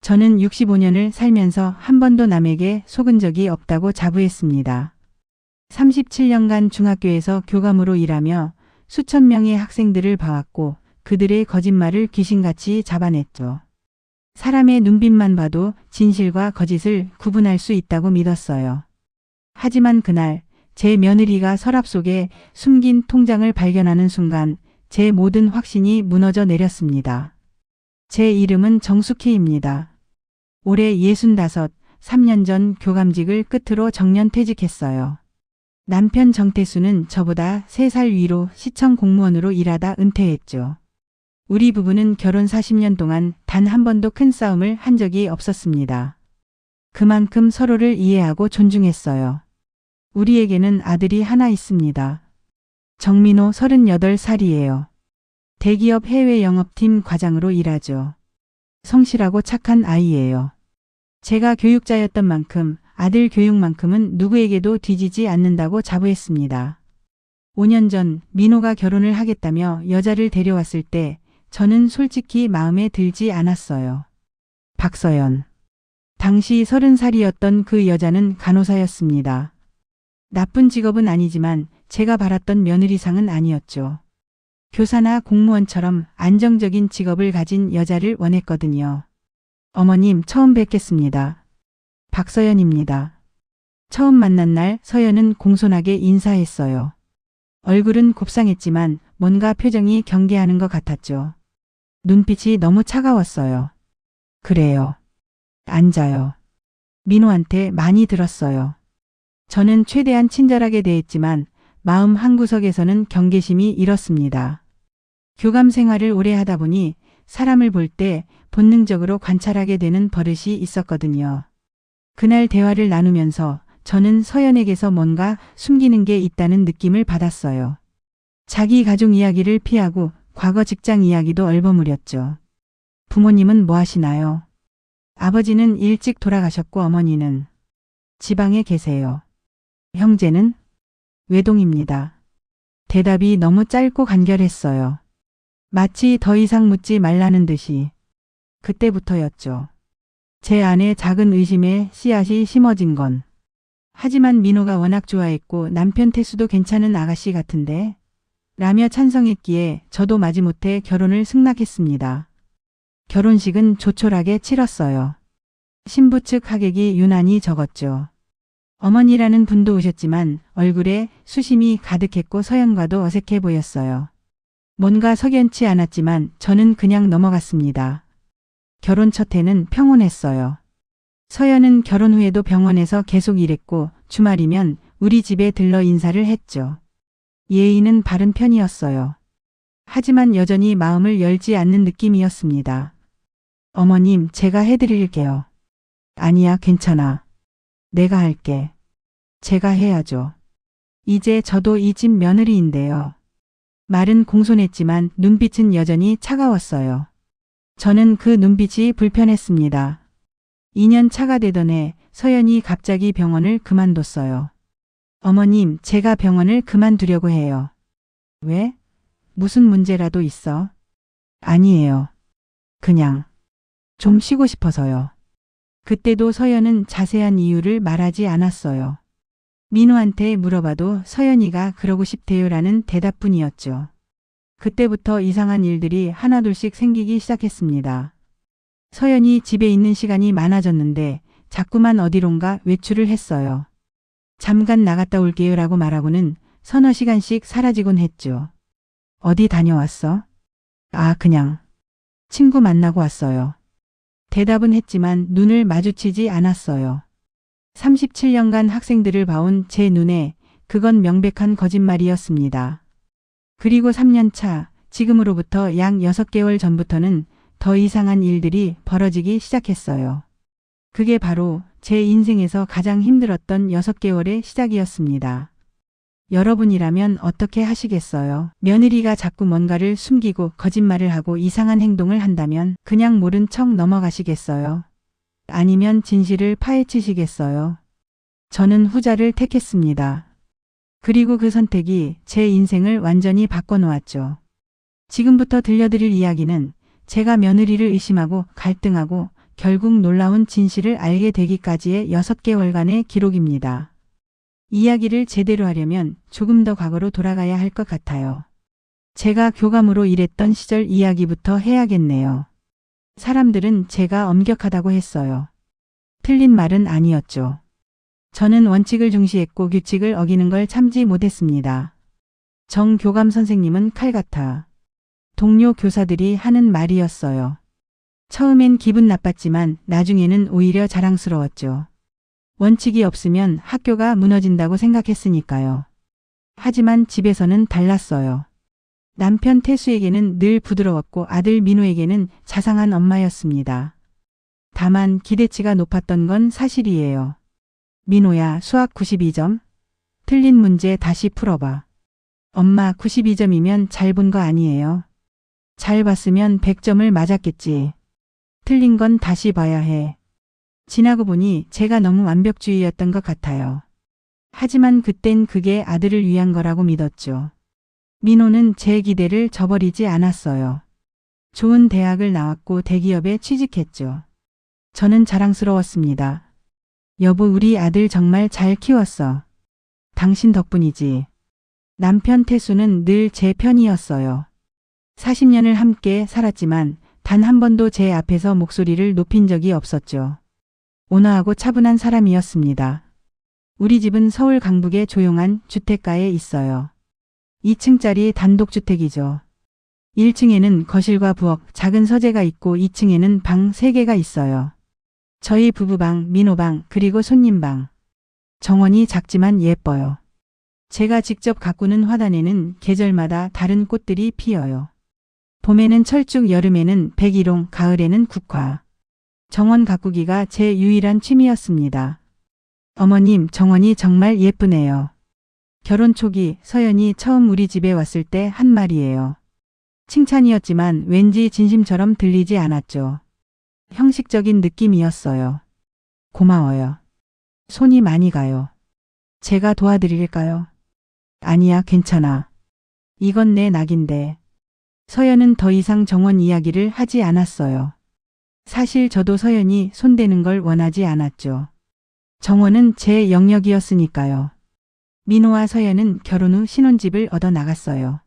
저는 65년을 살면서 한 번도 남에게 속은 적이 없다고 자부했습니다. 37년간 중학교에서 교감으로 일하며 수천 명의 학생들을 봐왔고 그들의 거짓말을 귀신같이 잡아냈죠. 사람의 눈빛만 봐도 진실과 거짓을 구분할 수 있다고 믿었어요. 하지만 그날 제 며느리가 서랍 속에 숨긴 통장을 발견하는 순간 제 모든 확신이 무너져 내렸습니다. 제 이름은 정숙희입니다. 올해 65, 3년 전 교감직을 끝으로 정년퇴직했어요. 남편 정태수는 저보다 3살 위로 시청 공무원으로 일하다 은퇴했죠. 우리 부부는 결혼 40년 동안 단 한 번도 큰 싸움을 한 적이 없었습니다. 그만큼 서로를 이해하고 존중했어요. 우리에게는 아들이 하나 있습니다. 정민호 38살이에요. 대기업 해외 영업팀 과장으로 일하죠. 성실하고 착한 아이예요. 제가 교육자였던 만큼 아들 교육만큼은 누구에게도 뒤지지 않는다고 자부했습니다. 5년 전 민호가 결혼을 하겠다며 여자를 데려왔을 때 저는 솔직히 마음에 들지 않았어요. 박서연. 당시 30살이었던 그 여자는 간호사였습니다. 나쁜 직업은 아니지만 제가 바랐던 며느리상은 아니었죠. 교사나 공무원처럼 안정적인 직업을 가진 여자를 원했거든요. 어머님, 처음 뵙겠습니다. 박서연입니다. 처음 만난 날 서연은 공손하게 인사했어요. 얼굴은 곱상했지만 뭔가 표정이 경계하는 것 같았죠. 눈빛이 너무 차가웠어요. 그래요. 앉아요. 민호한테 많이 들었어요. 저는 최대한 친절하게 대했지만 마음 한구석에서는 경계심이 일었습니다. 교감 생활을 오래 하다 보니 사람을 볼 때 본능적으로 관찰하게 되는 버릇이 있었거든요. 그날 대화를 나누면서 저는 서연에게서 뭔가 숨기는 게 있다는 느낌을 받았어요. 자기 가족 이야기를 피하고 과거 직장 이야기도 얼버무렸죠. 부모님은 뭐 하시나요? 아버지는 일찍 돌아가셨고 어머니는 지방에 계세요. 형제는 외동입니다. 대답이 너무 짧고 간결했어요. 마치 더 이상 묻지 말라는 듯이. 그때부터였죠. 제 안에 작은 의심의 씨앗이 심어진 건. 하지만 민호가 워낙 좋아했고 남편 태수도 괜찮은 아가씨 같은데 라며 찬성했기에 저도 마지못해 결혼을 승낙했습니다. 결혼식은 조촐하게 치렀어요. 신부 측 하객이 유난히 적었죠. 어머니라는 분도 오셨지만 얼굴에 수심이 가득했고 서연과도 어색해 보였어요. 뭔가 석연치 않았지만 저는 그냥 넘어갔습니다. 결혼 첫 해는 평온했어요. 서연은 결혼 후에도 병원에서 계속 일했고 주말이면 우리 집에 들러 인사를 했죠. 예의는 바른 편이었어요. 하지만 여전히 마음을 열지 않는 느낌이었습니다. 어머님, 제가 해드릴게요. 아니야, 괜찮아. 내가 할게. 제가 해야죠. 이제 저도 이 집 며느리인데요. 말은 공손했지만 눈빛은 여전히 차가웠어요. 저는 그 눈빛이 불편했습니다. 2년 차가 되던 해 서연이 갑자기 병원을 그만뒀어요. 어머님, 제가 병원을 그만두려고 해요. 왜? 무슨 문제라도 있어? 아니에요. 그냥 좀 쉬고 싶어서요. 그때도 서연은 자세한 이유를 말하지 않았어요. 민호한테 물어봐도 서연이가 그러고 싶대요라는 대답뿐이었죠. 그때부터 이상한 일들이 하나둘씩 생기기 시작했습니다. 서연이 집에 있는 시간이 많아졌는데 자꾸만 어디론가 외출을 했어요. 잠깐 나갔다 올게요라고 말하고는 서너 시간씩 사라지곤 했죠. 어디 다녀왔어? 아, 그냥 친구 만나고 왔어요. 대답은 했지만 눈을 마주치지 않았어요. 37년간 학생들을 봐온 제 눈에 그건 명백한 거짓말이었습니다. 그리고 3년 차, 지금으로부터 약 6개월 전부터는 더 이상한 일들이 벌어지기 시작했어요. 그게 바로 제 인생에서 가장 힘들었던 6개월의 시작이었습니다. 여러분이라면 어떻게 하시겠어요? 며느리가 자꾸 뭔가를 숨기고 거짓말을 하고 이상한 행동을 한다면 그냥 모른 척 넘어가시겠어요? 아니면 진실을 파헤치시겠어요? 저는 후자를 택했습니다. 그리고 그 선택이 제 인생을 완전히 바꿔놓았죠. 지금부터 들려드릴 이야기는 제가 며느리를 의심하고 갈등하고 결국 놀라운 진실을 알게 되기까지의 6개월간의 기록입니다. 이야기를 제대로 하려면 조금 더 과거로 돌아가야 할 것 같아요. 제가 교감으로 일했던 시절 이야기부터 해야겠네요. 사람들은 제가 엄격하다고 했어요. 틀린 말은 아니었죠. 저는 원칙을 중시했고 규칙을 어기는 걸 참지 못했습니다. 정 교감 선생님은 칼 같아. 동료 교사들이 하는 말이었어요. 처음엔 기분 나빴지만 나중에는 오히려 자랑스러웠죠. 원칙이 없으면 학교가 무너진다고 생각했으니까요. 하지만 집에서는 달랐어요. 남편 태수에게는 늘 부드러웠고 아들 민호에게는 자상한 엄마였습니다. 다만 기대치가 높았던 건 사실이에요. 민호야, 수학 92점? 틀린 문제 다시 풀어봐. 엄마, 92점이면 잘 본 거 아니에요? 잘 봤으면 100점을 맞았겠지. 틀린 건 다시 봐야 해. 지나고 보니 제가 너무 완벽주의였던 것 같아요. 하지만 그땐 그게 아들을 위한 거라고 믿었죠. 민호는 제 기대를 저버리지 않았어요. 좋은 대학을 나왔고 대기업에 취직했죠. 저는 자랑스러웠습니다. 여보, 우리 아들 정말 잘 키웠어. 당신 덕분이지. 남편 태수는 늘 제 편이었어요. 40년을 함께 살았지만 단 한 번도 제 앞에서 목소리를 높인 적이 없었죠. 온화하고 차분한 사람이었습니다. 우리 집은 서울 강북의 조용한 주택가에 있어요. 2층짜리 단독주택이죠. 1층에는 거실과 부엌, 작은 서재가 있고 2층에는 방 3개가 있어요. 저희 부부방, 민호방, 그리고 손님방. 정원이 작지만 예뻐요. 제가 직접 가꾸는 화단에는 계절마다 다른 꽃들이 피어요. 봄에는 철쭉, 여름에는 백일홍, 가을에는 국화. 정원 가꾸기가 제 유일한 취미였습니다. 어머님, 정원이 정말 예쁘네요. 결혼 초기 서연이 처음 우리 집에 왔을 때 한 말이에요. 칭찬이었지만 왠지 진심처럼 들리지 않았죠. 형식적인 느낌이었어요. 고마워요. 손이 많이 가요. 제가 도와드릴까요? 아니야, 괜찮아. 이건 내 낙인데. 서연은 더 이상 정원 이야기를 하지 않았어요. 사실 저도 서연이 손대는 걸 원하지 않았죠. 정원은 제 영역이었으니까요. 민호와 서연은 결혼 후 신혼집을 얻어 나갔어요.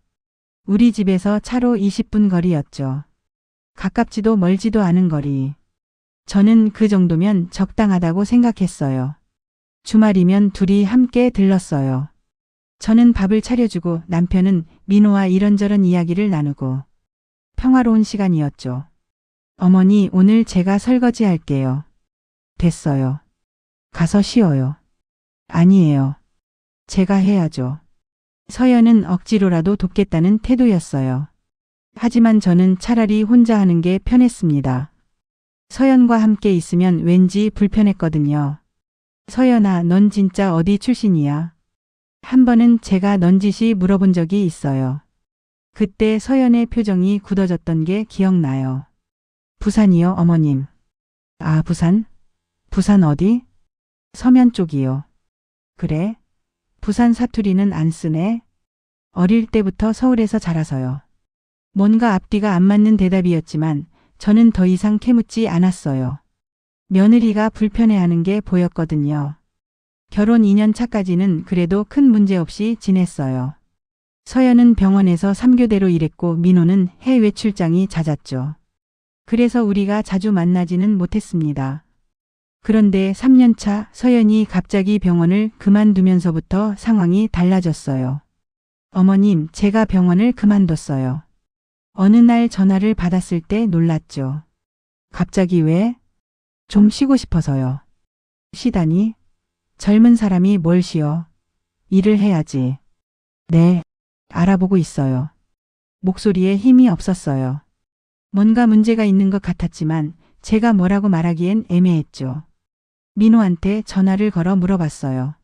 우리 집에서 차로 20분 거리였죠. 가깝지도 멀지도 않은 거리. 저는 그 정도면 적당하다고 생각했어요. 주말이면 둘이 함께 들렀어요. 저는 밥을 차려주고 남편은 민호와 이런저런 이야기를 나누고 평화로운 시간이었죠. 어머니, 오늘 제가 설거지 할게요. 됐어요. 가서 쉬어요. 아니에요. 제가 해야죠. 서연은 억지로라도 돕겠다는 태도였어요. 하지만 저는 차라리 혼자 하는 게 편했습니다. 서연과 함께 있으면 왠지 불편했거든요. 서연아, 넌 진짜 어디 출신이야? 한 번은 제가 넌지시 물어본 적이 있어요. 그때 서연의 표정이 굳어졌던 게 기억나요. 부산이요, 어머님. 아, 부산? 부산 어디? 서면 쪽이요. 그래? 부산 사투리는 안 쓰네? 어릴 때부터 서울에서 자라서요. 뭔가 앞뒤가 안 맞는 대답이었지만 저는 더 이상 캐묻지 않았어요. 며느리가 불편해하는 게 보였거든요. 결혼 2년 차까지는 그래도 큰 문제 없이 지냈어요. 서연은 병원에서 3교대로 일했고 민호는 해외 출장이 잦았죠. 그래서 우리가 자주 만나지는 못했습니다. 그런데 3년 차 서연이 갑자기 병원을 그만두면서부터 상황이 달라졌어요. 어머님, 제가 병원을 그만뒀어요. 어느 날 전화를 받았을 때 놀랐죠. 갑자기 왜? 좀 쉬고 싶어서요. 쉬다니? 젊은 사람이 뭘 쉬어? 일을 해야지. 네, 알아보고 있어요. 목소리에 힘이 없었어요. 뭔가 문제가 있는 것 같았지만 제가 뭐라고 말하기엔 애매했죠. 민호한테 전화를 걸어 물어봤어요.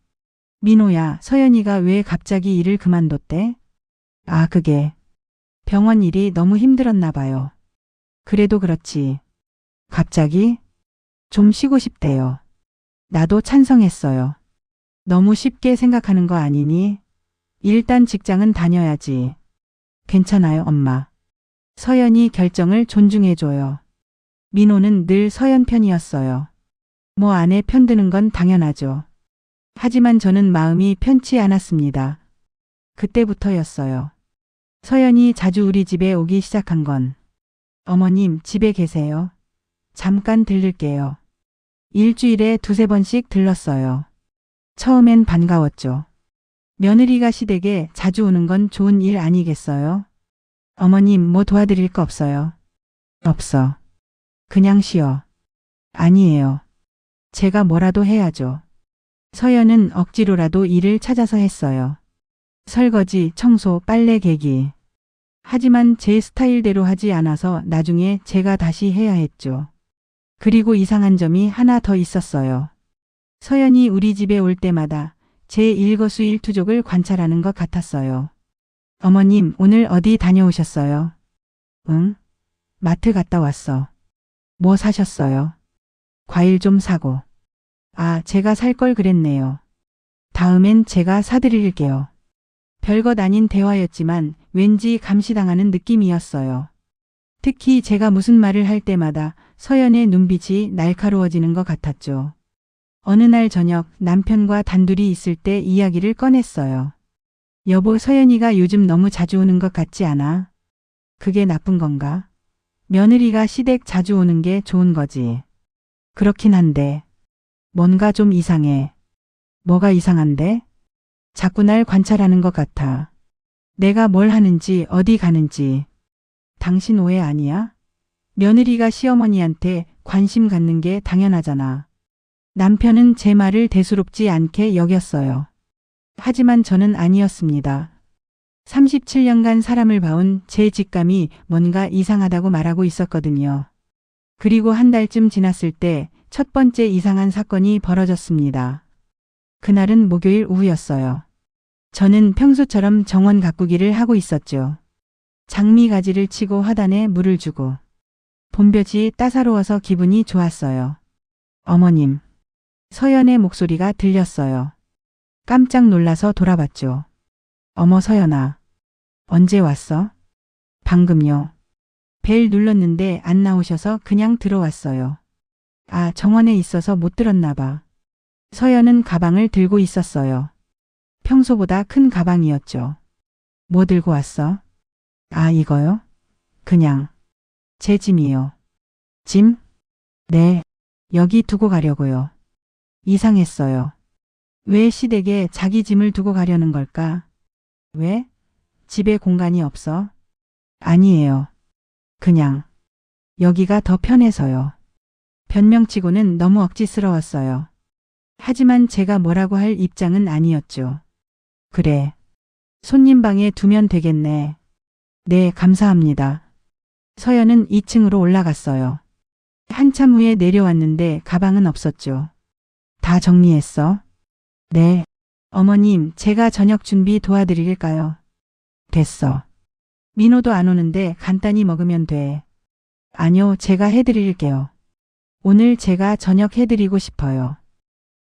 민호야, 서연이가 왜 갑자기 일을 그만뒀대? 아, 그게 병원 일이 너무 힘들었나 봐요. 그래도 그렇지. 갑자기? 좀 쉬고 싶대요. 나도 찬성했어요. 너무 쉽게 생각하는 거 아니니? 일단 직장은 다녀야지. 괜찮아요, 엄마. 서연이 결정을 존중해줘요. 민호는 늘 서연 편이었어요. 뭐 아내 편드는 건 당연하죠. 하지만 저는 마음이 편치 않았습니다. 그때부터였어요. 서연이 자주 우리 집에 오기 시작한 건 어머님 집에 계세요? 잠깐 들를게요. 일주일에 두세 번씩 들렀어요. 처음엔 반가웠죠. 며느리가 시댁에 자주 오는 건 좋은 일 아니겠어요? 어머님 뭐 도와드릴 거 없어요? 없어. 그냥 쉬어. 아니에요. 제가 뭐라도 해야죠. 서연은 억지로라도 일을 찾아서 했어요. 설거지, 청소, 빨래 개기. 하지만 제 스타일대로 하지 않아서 나중에 제가 다시 해야 했죠. 그리고 이상한 점이 하나 더 있었어요. 서연이 우리 집에 올 때마다 제 일거수일투족을 관찰하는 것 같았어요. 어머님, 오늘 어디 다녀오셨어요? 응? 마트 갔다 왔어. 뭐 사셨어요? 과일 좀 사고. 아, 제가 살 걸 그랬네요. 다음엔 제가 사드릴게요. 별것 아닌 대화였지만 왠지 감시당하는 느낌이었어요. 특히 제가 무슨 말을 할 때마다 서연의 눈빛이 날카로워지는 것 같았죠. 어느 날 저녁 남편과 단둘이 있을 때 이야기를 꺼냈어요. 여보, 서연이가 요즘 너무 자주 오는 것 같지 않아? 그게 나쁜 건가? 며느리가 시댁 자주 오는 게 좋은 거지. 그렇긴 한데 뭔가 좀 이상해. 뭐가 이상한데? 자꾸 날 관찰하는 것 같아. 내가 뭘 하는지 어디 가는지. 당신 오해 아니야? 며느리가 시어머니한테 관심 갖는 게 당연하잖아. 남편은 제 말을 대수롭지 않게 여겼어요. 하지만 저는 아니었습니다. 37년간 사람을 봐온 제 직감이 뭔가 이상하다고 말하고 있었거든요. 그리고 한 달쯤 지났을 때 첫 번째 이상한 사건이 벌어졌습니다. 그날은 목요일 오후였어요. 저는 평소처럼 정원 가꾸기를 하고 있었죠. 장미가지를 치고 화단에 물을 주고 봄볕이 따사로워서 기분이 좋았어요. 어머님, 서연의 목소리가 들렸어요. 깜짝 놀라서 돌아봤죠. 어머 서연아, 언제 왔어? 방금요. 벨 눌렀는데 안 나오셔서 그냥 들어왔어요. 아, 정원에 있어서 못 들었나 봐. 서연은 가방을 들고 있었어요. 평소보다 큰 가방이었죠. 뭐 들고 왔어? 아, 이거요? 그냥 제 짐이요. 짐? 네, 여기 두고 가려고요. 이상했어요. 왜 시댁에 자기 짐을 두고 가려는 걸까? 왜? 집에 공간이 없어? 아니에요. 그냥 여기가 더 편해서요. 변명치고는 너무 억지스러웠어요. 하지만 제가 뭐라고 할 입장은 아니었죠. 그래. 손님 방에 두면 되겠네. 네, 감사합니다. 서연은 2층으로 올라갔어요. 한참 후에 내려왔는데 가방은 없었죠. 다 정리했어? 네. 어머님, 제가 저녁 준비 도와드릴까요? 됐어. 민호도 안 오는데 간단히 먹으면 돼. 아니요, 제가 해드릴게요. 오늘 제가 저녁 해드리고 싶어요.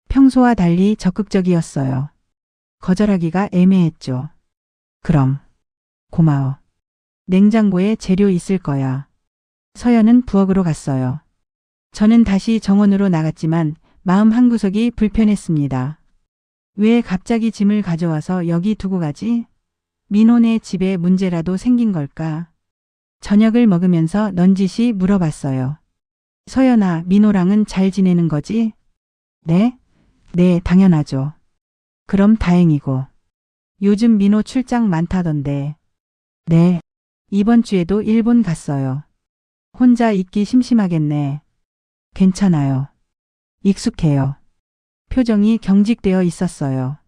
평소와 달리 적극적이었어요. 거절하기가 애매했죠. 그럼. 고마워. 냉장고에 재료 있을 거야. 서연은 부엌으로 갔어요. 저는 다시 정원으로 나갔지만 마음 한구석이 불편했습니다. 왜 갑자기 짐을 가져와서 여기 두고 가지? 민호네 집에 문제라도 생긴 걸까? 저녁을 먹으면서 넌지시 물어봤어요. 서연아, 민호랑은 잘 지내는 거지? 네? 네, 당연하죠. 그럼 다행이고. 요즘 민호 출장 많다던데. 네. 이번 주에도 일본 갔어요. 혼자 있기 심심하겠네. 괜찮아요. 익숙해요. 표정이 경직되어 있었어요.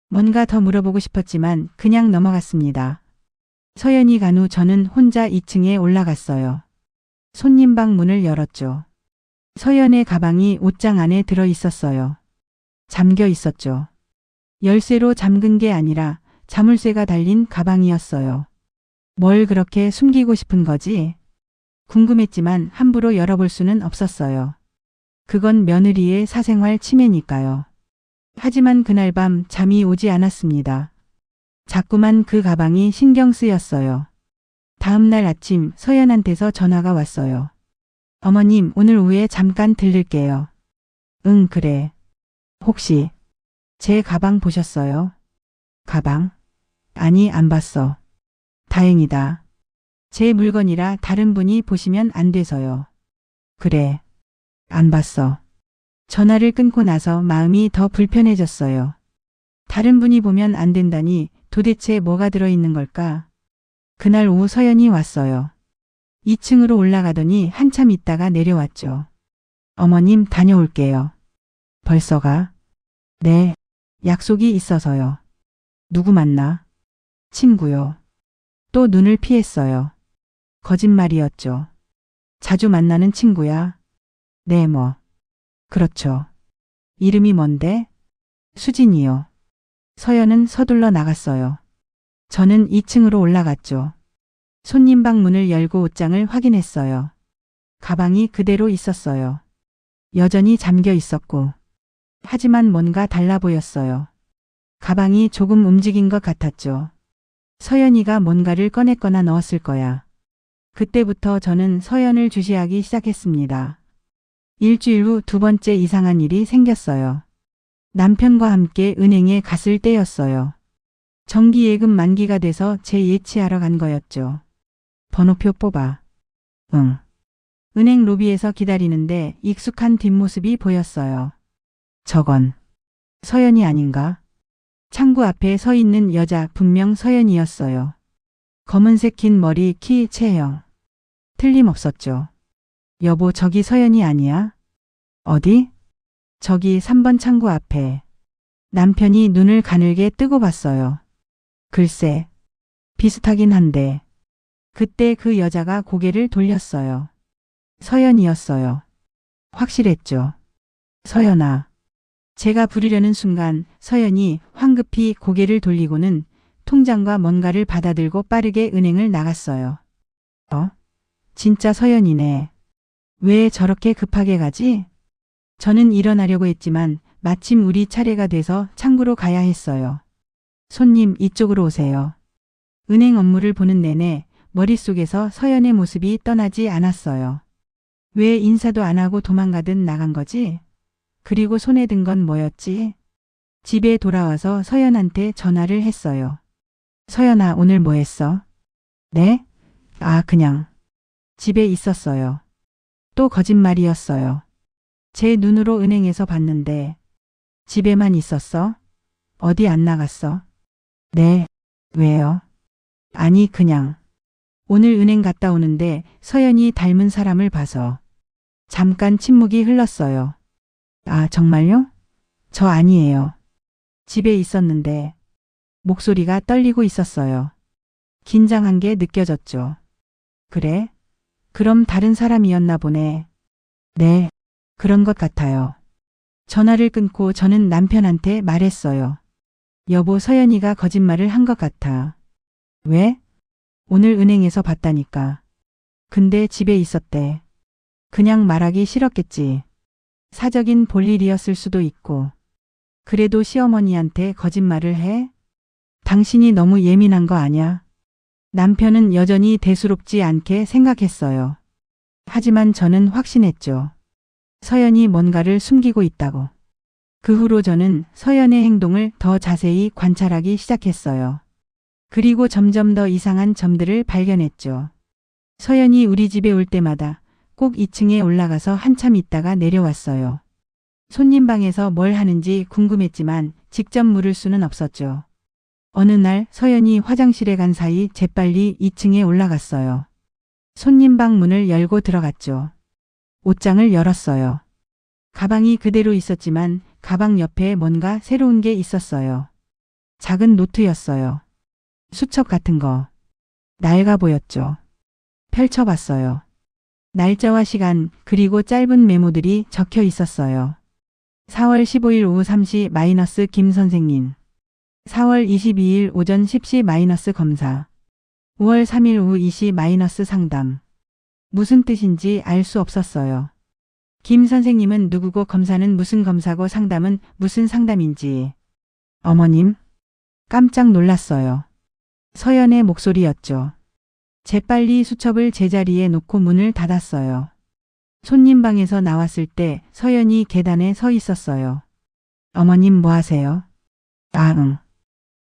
뭔가 더 물어보고 싶었지만 그냥 넘어갔습니다. 서연이 간 후 저는 혼자 2층에 올라갔어요. 손님방 문을 열었죠. 서연의 가방이 옷장 안에 들어 있었어요. 잠겨 있었죠. 열쇠로 잠근 게 아니라 자물쇠가 달린 가방이었어요. 뭘 그렇게 숨기고 싶은 거지? 궁금했지만 함부로 열어볼 수는 없었어요. 그건 며느리의 사생활 침해니까요. 하지만 그날 밤 잠이 오지 않았습니다. 자꾸만 그 가방이 신경 쓰였어요. 다음 날 아침 서연한테서 전화가 왔어요. 어머님, 오늘 오후에 잠깐 들를게요. 응, 그래. 혹시 제 가방 보셨어요? 가방? 아니, 안 봤어. 다행이다. 제 물건이라 다른 분이 보시면 안 돼서요. 그래. 안 봤어. 전화를 끊고 나서 마음이 더 불편해졌어요. 다른 분이 보면 안 된다니 도대체 뭐가 들어있는 걸까? 그날 오후 서연이 왔어요. 2층으로 올라가더니 한참 있다가 내려왔죠. 어머님, 다녀올게요. 벌써 가? 네. 약속이 있어서요. 누구 만나? 친구요. 또 눈을 피했어요. 거짓말이었죠. 자주 만나는 친구야? 네, 뭐. 그렇죠. 이름이 뭔데? 수진이요. 서연은 서둘러 나갔어요. 저는 2층으로 올라갔죠. 손님방 문을 열고 옷장을 확인했어요. 가방이 그대로 있었어요. 여전히 잠겨 있었고. 하지만 뭔가 달라 보였어요. 가방이 조금 움직인 것 같았죠. 서연이가 뭔가를 꺼냈거나 넣었을 거야. 그때부터 저는 서연을 주시하기 시작했습니다. 일주일 후 두 번째 이상한 일이 생겼어요. 남편과 함께 은행에 갔을 때였어요. 정기예금 만기가 돼서 재예치하러 간 거였죠. 번호표 뽑아. 응. 은행 로비에서 기다리는데 익숙한 뒷모습이 보였어요. 저건 서연이 아닌가? 창구 앞에 서 있는 여자 분명 서연이었어요. 검은색 긴 머리, 키, 체형. 틀림없었죠. 여보, 저기 서연이 아니야? 어디? 저기 3번 창구 앞에. 남편이 눈을 가늘게 뜨고 봤어요. 글쎄, 비슷하긴 한데. 그때 그 여자가 고개를 돌렸어요. 서연이었어요. 확실했죠. 서연아. 제가 부르려는 순간 서연이 황급히 고개를 돌리고는 통장과 뭔가를 받아들고 빠르게 은행을 나갔어요. 진짜 서연이네. 왜 저렇게 급하게 가지? 저는 일어나려고 했지만 마침 우리 차례가 돼서 창구로 가야 했어요. 손님, 이쪽으로 오세요. 은행 업무를 보는 내내 머릿속에서 서연의 모습이 떠나지 않았어요. 왜 인사도 안 하고 도망가듯 나간 거지? 그리고 손에 든 건 뭐였지? 집에 돌아와서 서연한테 전화를 했어요. 서연아, 오늘 뭐 했어? 네? 그냥. 집에 있었어요. 또 거짓말이었어요. 제 눈으로 은행에서 봤는데. 집에만 있었어? 어디 안 나갔어? 네. 왜요? 아니, 그냥. 오늘 은행 갔다 오는데 서연이 닮은 사람을 봐서. 잠깐 침묵이 흘렀어요. 정말요? 저 아니에요. 집에 있었는데. 목소리가 떨리고 있었어요. 긴장한 게 느껴졌죠. 그래? 그럼 다른 사람이었나 보네. 네, 그런 것 같아요. 전화를 끊고 저는 남편한테 말했어요. 여보, 서연이가 거짓말을 한 것 같아. 왜? 오늘 은행에서 봤다니까. 근데 집에 있었대. 그냥 말하기 싫었겠지. 사적인 볼일이었을 수도 있고. 그래도 시어머니한테 거짓말을 해? 당신이 너무 예민한 거 아냐? 남편은 여전히 대수롭지 않게 생각했어요. 하지만 저는 확신했죠. 서연이 뭔가를 숨기고 있다고. 그 후로 저는 서연의 행동을 더 자세히 관찰하기 시작했어요. 그리고 점점 더 이상한 점들을 발견했죠. 서연이 우리 집에 올 때마다 꼭 2층에 올라가서 한참 있다가 내려왔어요. 손님 방에서 뭘 하는지 궁금했지만 직접 물을 수는 없었죠. 어느 날 서연이 화장실에 간 사이 재빨리 2층에 올라갔어요. 손님 방 문을 열고 들어갔죠. 옷장을 열었어요. 가방이 그대로 있었지만 가방 옆에 뭔가 새로운 게 있었어요. 작은 노트였어요. 수첩 같은 거. 낡아 보였죠. 펼쳐봤어요. 날짜와 시간 그리고 짧은 메모들이 적혀 있었어요. 4월 15일 오후 3시 마이너스 김 선생님. 4월 22일 오전 10시 마이너스 검사. 5월 3일 오후 2시 마이너스 상담. 무슨 뜻인지 알 수 없었어요. 김 선생님은 누구고 검사는 무슨 검사고 상담은 무슨 상담인지. 어머님? 깜짝 놀랐어요. 서연의 목소리였죠. 재빨리 수첩을 제자리에 놓고 문을 닫았어요. 손님 방에서 나왔을 때 서연이 계단에 서 있었어요. 어머님 뭐 하세요? 아, 응.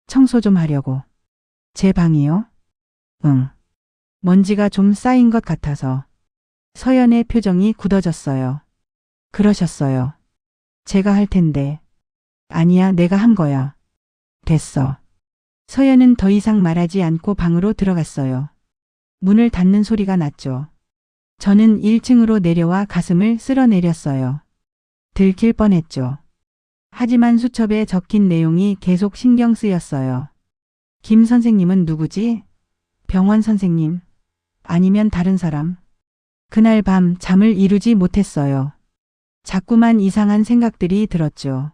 청소 좀 하려고. 제 방이요? 응. 먼지가 좀 쌓인 것 같아서. 서연의 표정이 굳어졌어요. 그러셨어요. 제가 할 텐데. 아니야, 내가 한 거야. 됐어. 서연은 더 이상 말하지 않고 방으로 들어갔어요. 문을 닫는 소리가 났죠. 저는 1층으로 내려와 가슴을 쓸어내렸어요. 들킬 뻔했죠. 하지만 수첩에 적힌 내용이 계속 신경 쓰였어요. 김 선생님은 누구지? 병원 선생님. 아니면 다른 사람. 그날 밤 잠을 이루지 못했어요. 자꾸만 이상한 생각들이 들었죠.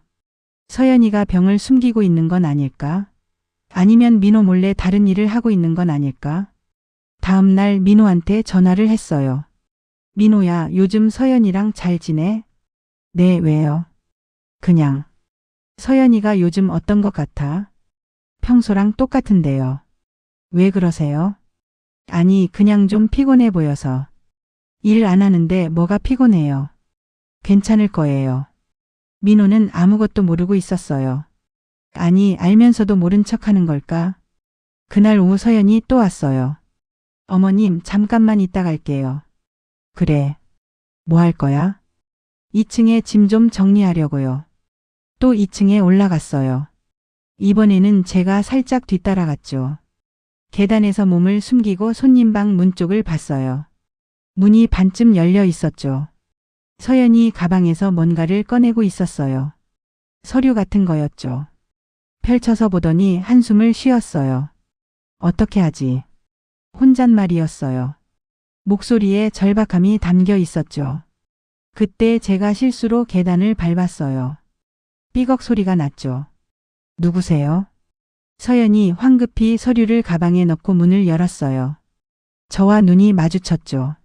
서연이가 병을 숨기고 있는 건 아닐까? 아니면 민호 몰래 다른 일을 하고 있는 건 아닐까? 다음 날 민호한테 전화를 했어요. 민호야, 요즘 서연이랑 잘 지내? 네, 왜요? 그냥. 서연이가 요즘 어떤 것 같아? 평소랑 똑같은데요. 왜 그러세요? 아니, 그냥 좀 피곤해 보여서. 일 안 하는데 뭐가 피곤해요. 괜찮을 거예요. 민호는 아무것도 모르고 있었어요. 아니, 알면서도 모른 척 하는 걸까? 그날 오후 서연이 또 왔어요. 어머님, 잠깐만 있다 갈게요. 그래. 뭐 할 거야? 2층에 짐 좀 정리하려고요. 또 2층에 올라갔어요. 이번에는 제가 살짝 뒤따라갔죠. 계단에서 몸을 숨기고 손님방 문 쪽을 봤어요. 문이 반쯤 열려 있었죠. 서연이 가방에서 뭔가를 꺼내고 있었어요. 서류 같은 거였죠. 펼쳐서 보더니 한숨을 쉬었어요. 어떻게 하지? 혼잣말이었어요. 목소리에 절박함이 담겨 있었죠. 그때 제가 실수로 계단을 밟았어요. 삐걱 소리가 났죠. 누구세요? 서연이 황급히 서류를 가방에 넣고 문을 열었어요. 저와 눈이 마주쳤죠.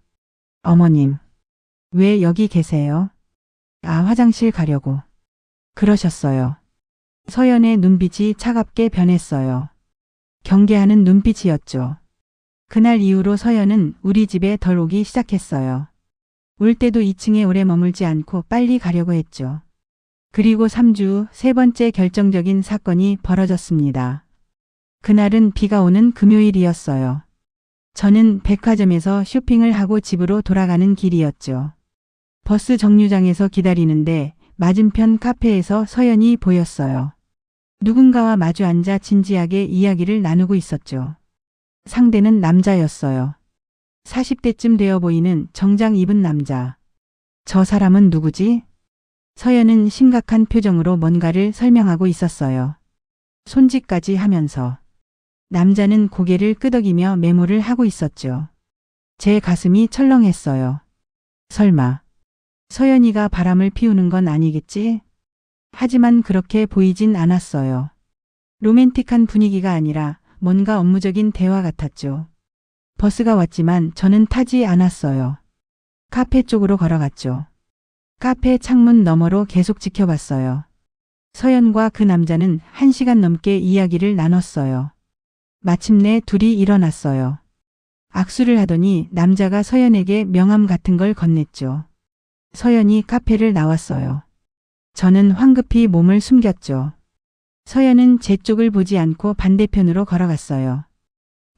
어머님, 왜 여기 계세요? 아, 화장실 가려고. 그러셨어요. 서연의 눈빛이 차갑게 변했어요. 경계하는 눈빛이었죠. 그날 이후로 서연은 우리 집에 덜 오기 시작했어요. 올 때도 2층에 오래 머물지 않고 빨리 가려고 했죠. 그리고 3주 후 세 번째 결정적인 사건이 벌어졌습니다. 그날은 비가 오는 금요일이었어요. 저는 백화점에서 쇼핑을 하고 집으로 돌아가는 길이었죠. 버스 정류장에서 기다리는데 맞은편 카페에서 서연이 보였어요. 누군가와 마주 앉아 진지하게 이야기를 나누고 있었죠. 상대는 남자였어요. 40대쯤 되어 보이는 정장 입은 남자. 저 사람은 누구지? 서연은 심각한 표정으로 뭔가를 설명하고 있었어요. 손짓까지 하면서. 남자는 고개를 끄덕이며 메모를 하고 있었죠. 제 가슴이 철렁했어요. 설마 서연이가 바람을 피우는 건 아니겠지? 하지만 그렇게 보이진 않았어요. 로맨틱한 분위기가 아니라 뭔가 업무적인 대화 같았죠. 버스가 왔지만 저는 타지 않았어요. 카페 쪽으로 걸어갔죠. 카페 창문 너머로 계속 지켜봤어요. 서연과 그 남자는 1시간 넘게 이야기를 나눴어요. 마침내 둘이 일어났어요. 악수를 하더니 남자가 서연에게 명함 같은 걸 건넸죠. 서연이 카페를 나왔어요. 저는 황급히 몸을 숨겼죠. 서연은 제 쪽을 보지 않고 반대편으로 걸어갔어요.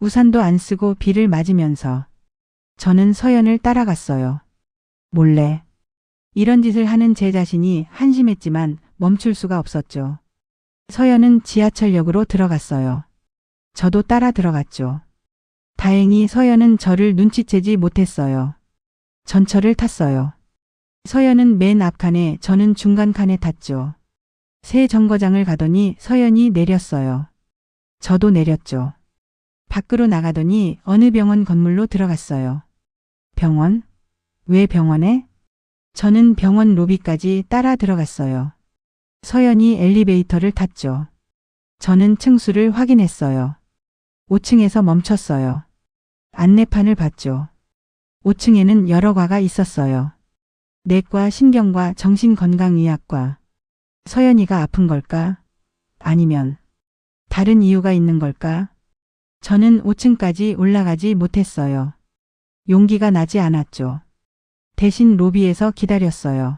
우산도 안 쓰고 비를 맞으면서. 저는 서연을 따라갔어요. 몰래. 이런 짓을 하는 제 자신이 한심했지만 멈출 수가 없었죠. 서연은 지하철역으로 들어갔어요. 저도 따라 들어갔죠. 다행히 서연은 저를 눈치채지 못했어요. 전철을 탔어요. 서연은 맨 앞칸에 저는 중간칸에 탔죠. 새 정거장을 가더니 서연이 내렸어요. 저도 내렸죠. 밖으로 나가더니 어느 병원 건물로 들어갔어요. 병원? 왜 병원에? 저는 병원 로비까지 따라 들어갔어요. 서연이 엘리베이터를 탔죠. 저는 층수를 확인했어요. 5층에서 멈췄어요. 안내판을 봤죠. 5층에는 여러 과가 있었어요. 내과, 신경과, 정신건강의학과. 서연이가 아픈 걸까? 아니면 다른 이유가 있는 걸까? 저는 5층까지 올라가지 못했어요. 용기가 나지 않았죠. 대신 로비에서 기다렸어요.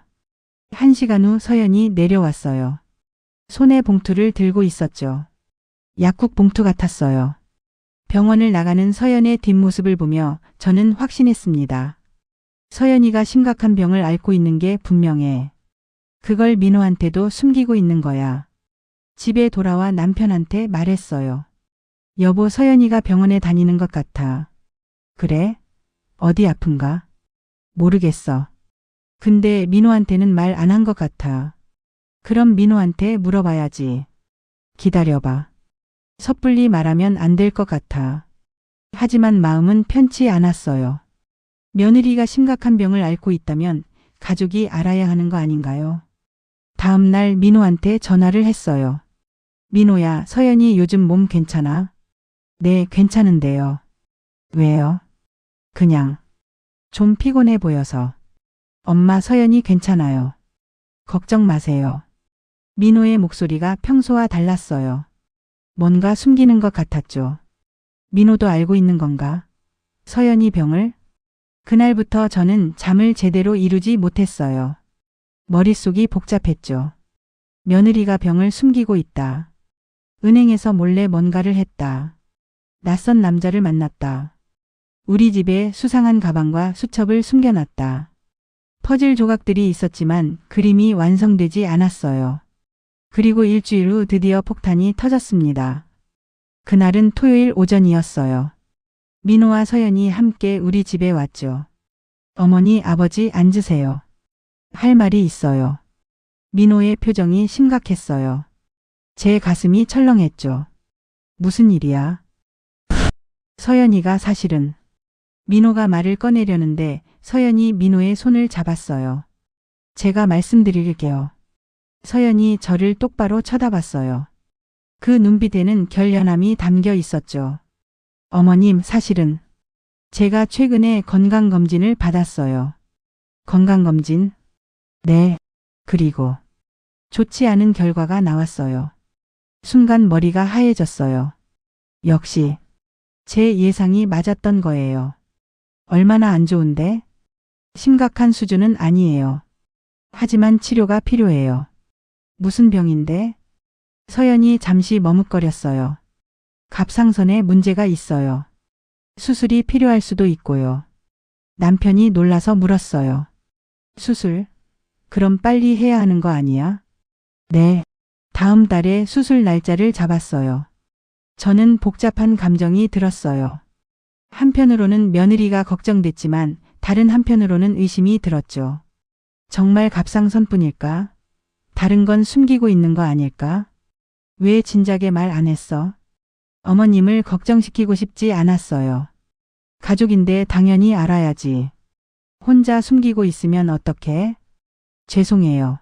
1시간 후 서연이 내려왔어요. 손에 봉투를 들고 있었죠. 약국 봉투 같았어요. 병원을 나가는 서연의 뒷모습을 보며 저는 확신했습니다. 서연이가 심각한 병을 앓고 있는 게 분명해. 그걸 민호한테도 숨기고 있는 거야. 집에 돌아와 남편한테 말했어요. 여보, 서연이가 병원에 다니는 것 같아. 그래? 어디 아픈가? 모르겠어. 근데 민호한테는 말 안 한 것 같아. 그럼 민호한테 물어봐야지. 기다려봐. 섣불리 말하면 안 될 것 같아. 하지만 마음은 편치 않았어요. 며느리가 심각한 병을 앓고 있다면 가족이 알아야 하는 거 아닌가요? 다음 날 민호한테 전화를 했어요. 민호야, 서연이 요즘 몸 괜찮아? 네, 괜찮은데요. 왜요? 그냥 좀 피곤해 보여서. 엄마, 서연이 괜찮아요. 걱정 마세요. 민호의 목소리가 평소와 달랐어요. 뭔가 숨기는 것 같았죠. 민호도 알고 있는 건가? 서연이 병을? 그날부터 저는 잠을 제대로 이루지 못했어요. 머릿속이 복잡했죠. 며느리가 병을 숨기고 있다. 은행에서 몰래 뭔가를 했다. 낯선 남자를 만났다. 우리 집에 수상한 가방과 수첩을 숨겨놨다. 퍼즐 조각들이 있었지만 그림이 완성되지 않았어요. 그리고 일주일 후 드디어 폭탄이 터졌습니다. 그날은 토요일 오전이었어요. 민호와 서연이 함께 우리 집에 왔죠. 어머니, 아버지 앉으세요. 할 말이 있어요. 민호의 표정이 심각했어요. 제 가슴이 철렁했죠. 무슨 일이야? 서연이가 사실은. 민호가 말을 꺼내려는데 서연이 민호의 손을 잡았어요. 제가 말씀드릴게요. 서연이 저를 똑바로 쳐다봤어요. 그 눈빛에는 결연함이 담겨 있었죠. 어머님, 사실은 제가 최근에 건강검진을 받았어요. 건강검진? 네. 그리고 좋지 않은 결과가 나왔어요. 순간 머리가 하얘졌어요. 역시 제 예상이 맞았던 거예요. 얼마나 안 좋은데? 심각한 수준은 아니에요. 하지만 치료가 필요해요. 무슨 병인데? 서연이 잠시 머뭇거렸어요. 갑상선에 문제가 있어요. 수술이 필요할 수도 있고요. 남편이 놀라서 물었어요. 수술? 그럼 빨리 해야 하는 거 아니야? 네. 다음 달에 수술 날짜를 잡았어요. 저는 복잡한 감정이 들었어요. 한편으로는 며느리가 걱정됐지만 다른 한편으로는 의심이 들었죠. 정말 갑상선뿐일까? 다른 건 숨기고 있는 거 아닐까? 왜 진작에 말 안 했어? 어머님을 걱정시키고 싶지 않았어요. 가족인데 당연히 알아야지. 혼자 숨기고 있으면 어떡해? 죄송해요.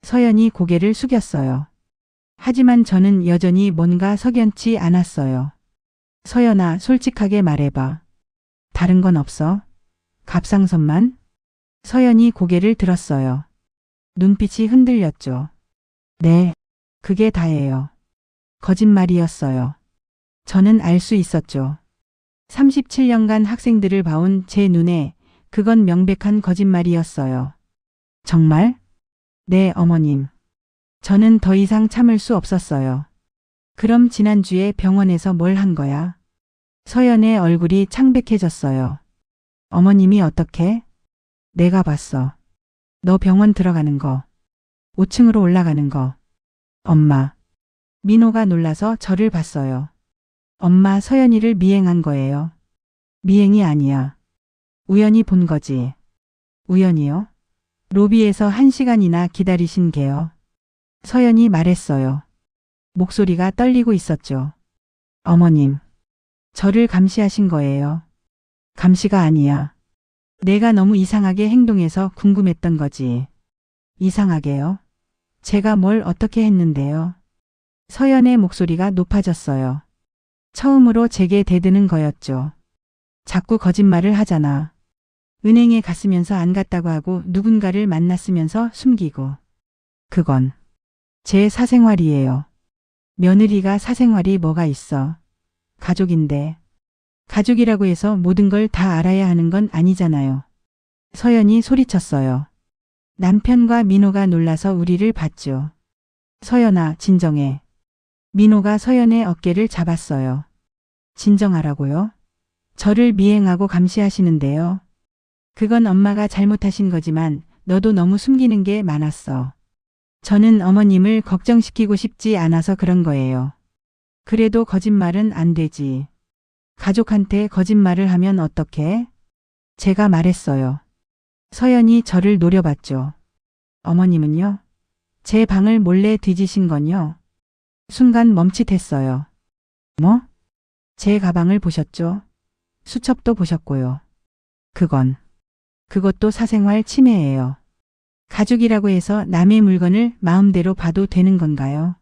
서연이 고개를 숙였어요. 하지만 저는 여전히 뭔가 석연치 않았어요. 서연아, 솔직하게 말해봐. 다른 건 없어? 갑상선만? 서연이 고개를 들었어요. 눈빛이 흔들렸죠. 네, 그게 다예요. 거짓말이었어요. 저는 알 수 있었죠. 37년간 학생들을 봐온 제 눈에 그건 명백한 거짓말이었어요. 정말? 네, 어머님. 저는 더 이상 참을 수 없었어요. 그럼 지난주에 병원에서 뭘 한 거야? 서연의 얼굴이 창백해졌어요. 어머님이 어떻게? 내가 봤어. 너 병원 들어가는 거. 5층으로 올라가는 거. 엄마. 민호가 놀라서 저를 봤어요. 엄마, 서연이를 미행한 거예요. 미행이 아니야. 우연히 본 거지. 우연이요? 로비에서 1시간이나 기다리신 게요. 서연이 말했어요. 목소리가 떨리고 있었죠. 어머님. 저를 감시하신 거예요. 감시가 아니야. 내가 너무 이상하게 행동해서 궁금했던 거지. 이상하게요? 제가 뭘 어떻게 했는데요? 서연의 목소리가 높아졌어요. 처음으로 제게 대드는 거였죠. 자꾸 거짓말을 하잖아. 은행에 갔으면서 안 갔다고 하고 누군가를 만났으면서 숨기고. 그건 제 사생활이에요. 며느리가 사생활이 뭐가 있어. 가족인데. 가족이라고 해서 모든 걸 다 알아야 하는 건 아니잖아요. 서연이 소리쳤어요. 남편과 민호가 놀라서 우리를 봤죠. 서연아, 진정해. 민호가 서연의 어깨를 잡았어요. 진정하라고요? 저를 미행하고 감시하시는데요. 그건 엄마가 잘못하신 거지만 너도 너무 숨기는 게 많았어. 저는 어머님을 걱정시키고 싶지 않아서 그런 거예요. 그래도 거짓말은 안 되지. 가족한테 거짓말을 하면 어떡해? 제가 말했어요. 서연이 저를 노려봤죠. 어머님은요? 제 방을 몰래 뒤지신 건요? 순간 멈칫했어요. 뭐? 제 가방을 보셨죠? 수첩도 보셨고요. 그것도 사생활 침해예요. 가족이라고 해서 남의 물건을 마음대로 봐도 되는 건가요?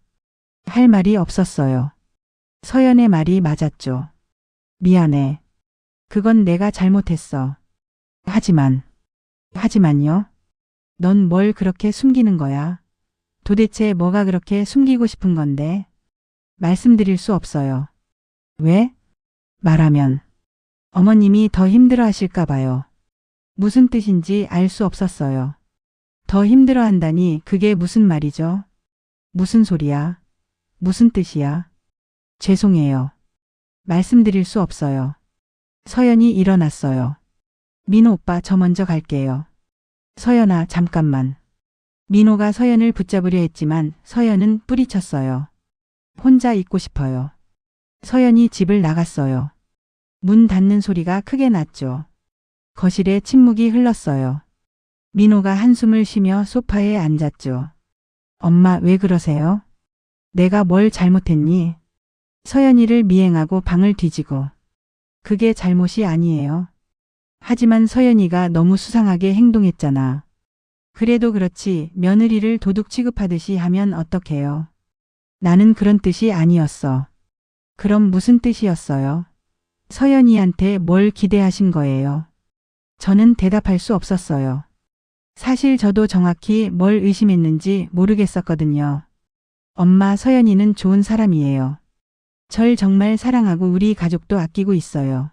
할 말이 없었어요. 서연의 말이 맞았죠. 미안해. 그건 내가 잘못했어. 하지만요? 넌 뭘 그렇게 숨기는 거야? 도대체 뭐가 그렇게 숨기고 싶은 건데? 말씀드릴 수 없어요. 왜? 말하면 어머님이 더 힘들어 하실까 봐요. 무슨 뜻인지 알 수 없었어요. 더 힘들어 한다니 그게 무슨 말이죠? 무슨 소리야? 무슨 뜻이야? 죄송해요. 말씀드릴 수 없어요. 서연이 일어났어요. 민호 오빠, 저 먼저 갈게요. 서연아, 잠깐만. 민호가 서연을 붙잡으려 했지만 서연은 뿌리쳤어요. 혼자 있고 싶어요. 서연이 집을 나갔어요. 문 닫는 소리가 크게 났죠. 거실에 침묵이 흘렀어요. 민호가 한숨을 쉬며 소파에 앉았죠. 엄마, 왜 그러세요? 내가 뭘 잘못했니? 서연이를 미행하고 방을 뒤지고. 그게 잘못이 아니에요. 하지만 서연이가 너무 수상하게 행동했잖아. 그래도 그렇지 며느리를 도둑 취급하듯이 하면 어떡해요? 나는 그런 뜻이 아니었어. 그럼 무슨 뜻이었어요? 서연이한테 뭘 기대하신 거예요? 저는 대답할 수 없었어요. 사실 저도 정확히 뭘 의심했는지 모르겠었거든요. 엄마, 서연이는 좋은 사람이에요. 절 정말 사랑하고 우리 가족도 아끼고 있어요.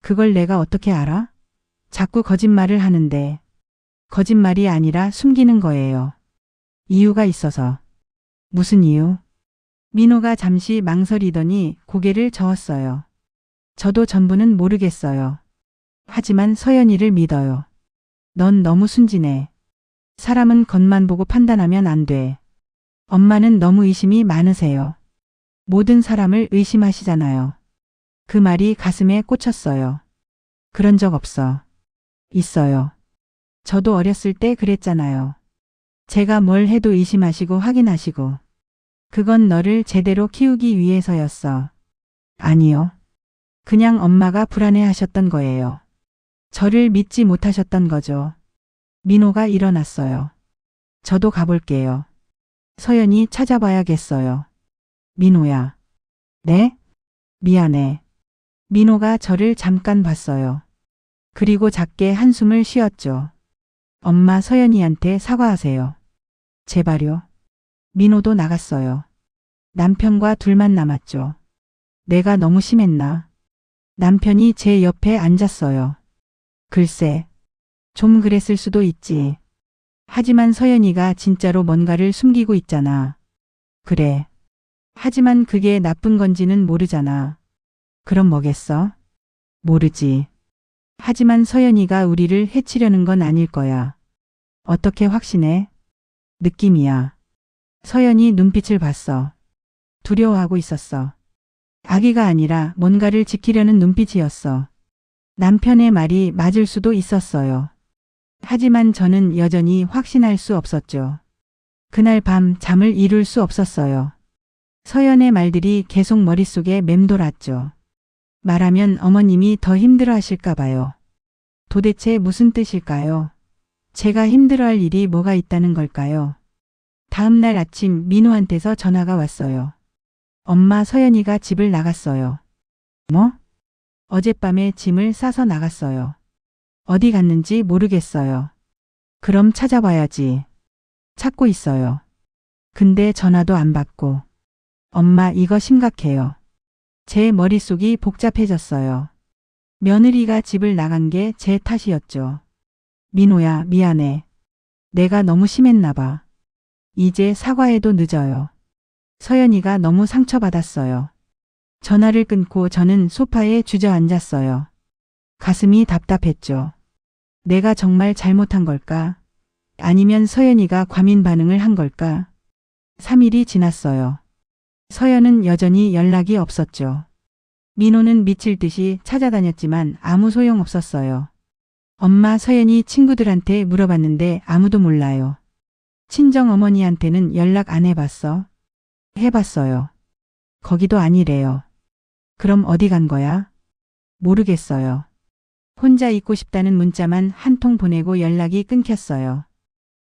그걸 내가 어떻게 알아? 자꾸 거짓말을 하는데. 거짓말이 아니라 숨기는 거예요. 이유가 있어서. 무슨 이유? 민호가 잠시 망설이더니 고개를 저었어요. 저도 전부는 모르겠어요. 하지만 서연이를 믿어요. 넌 너무 순진해. 사람은 겉만 보고 판단하면 안 돼. 엄마는 너무 의심이 많으세요. 모든 사람을 의심하시잖아요. 그 말이 가슴에 꽂혔어요. 그런 적 없어. 있어요. 저도 어렸을 때 그랬잖아요. 제가 뭘 해도 의심하시고 확인하시고. 그건 너를 제대로 키우기 위해서였어. 아니요. 그냥 엄마가 불안해하셨던 거예요. 저를 믿지 못하셨던 거죠. 민호가 일어났어요. 저도 가볼게요. 서연이 찾아봐야겠어요. 민호야. 네? 미안해. 민호가 저를 잠깐 봤어요. 그리고 작게 한숨을 쉬었죠. 엄마, 서연이한테 사과하세요. 제발요. 민호도 나갔어요. 남편과 둘만 남았죠. 내가 너무 심했나? 남편이 제 옆에 앉았어요. 글쎄, 좀 그랬을 수도 있지. 하지만 서연이가 진짜로 뭔가를 숨기고 있잖아. 그래. 하지만 그게 나쁜 건지는 모르잖아. 그럼 뭐겠어? 모르지. 하지만 서연이가 우리를 해치려는 건 아닐 거야. 어떻게 확신해? 느낌이야. 서연이 눈빛을 봤어. 두려워하고 있었어. 악의가 아니라 뭔가를 지키려는 눈빛이었어. 남편의 말이 맞을 수도 있었어요. 하지만 저는 여전히 확신할 수 없었죠. 그날 밤 잠을 이룰 수 없었어요. 서연의 말들이 계속 머릿속에 맴돌았죠. 말하면 어머님이 더 힘들어 하실까 봐요. 도대체 무슨 뜻일까요? 제가 힘들어할 일이 뭐가 있다는 걸까요? 다음 날 아침 민호한테서 전화가 왔어요. 엄마, 서연이가 집을 나갔어요. 뭐? 어젯밤에 짐을 싸서 나갔어요. 어디 갔는지 모르겠어요. 그럼 찾아봐야지. 찾고 있어요. 근데 전화도 안 받고. 엄마, 이거 심각해요. 제 머릿속이 복잡해졌어요. 며느리가 집을 나간 게 제 탓이었죠. 민호야, 미안해. 내가 너무 심했나 봐. 이제 사과해도 늦어요. 서연이가 너무 상처받았어요. 전화를 끊고 저는 소파에 주저앉았어요. 가슴이 답답했죠. 내가 정말 잘못한 걸까? 아니면 서연이가 과민 반응을 한 걸까? 3일이 지났어요. 서연은 여전히 연락이 없었죠. 민호는 미칠 듯이 찾아다녔지만 아무 소용 없었어요. 엄마, 서연이 친구들한테 물어봤는데 아무도 몰라요. 친정 어머니한테는 연락 안 해봤어? 해봤어요. 거기도 아니래요. 그럼 어디 간 거야? 모르겠어요. 혼자 있고 싶다는 문자만 한 통 보내고 연락이 끊겼어요.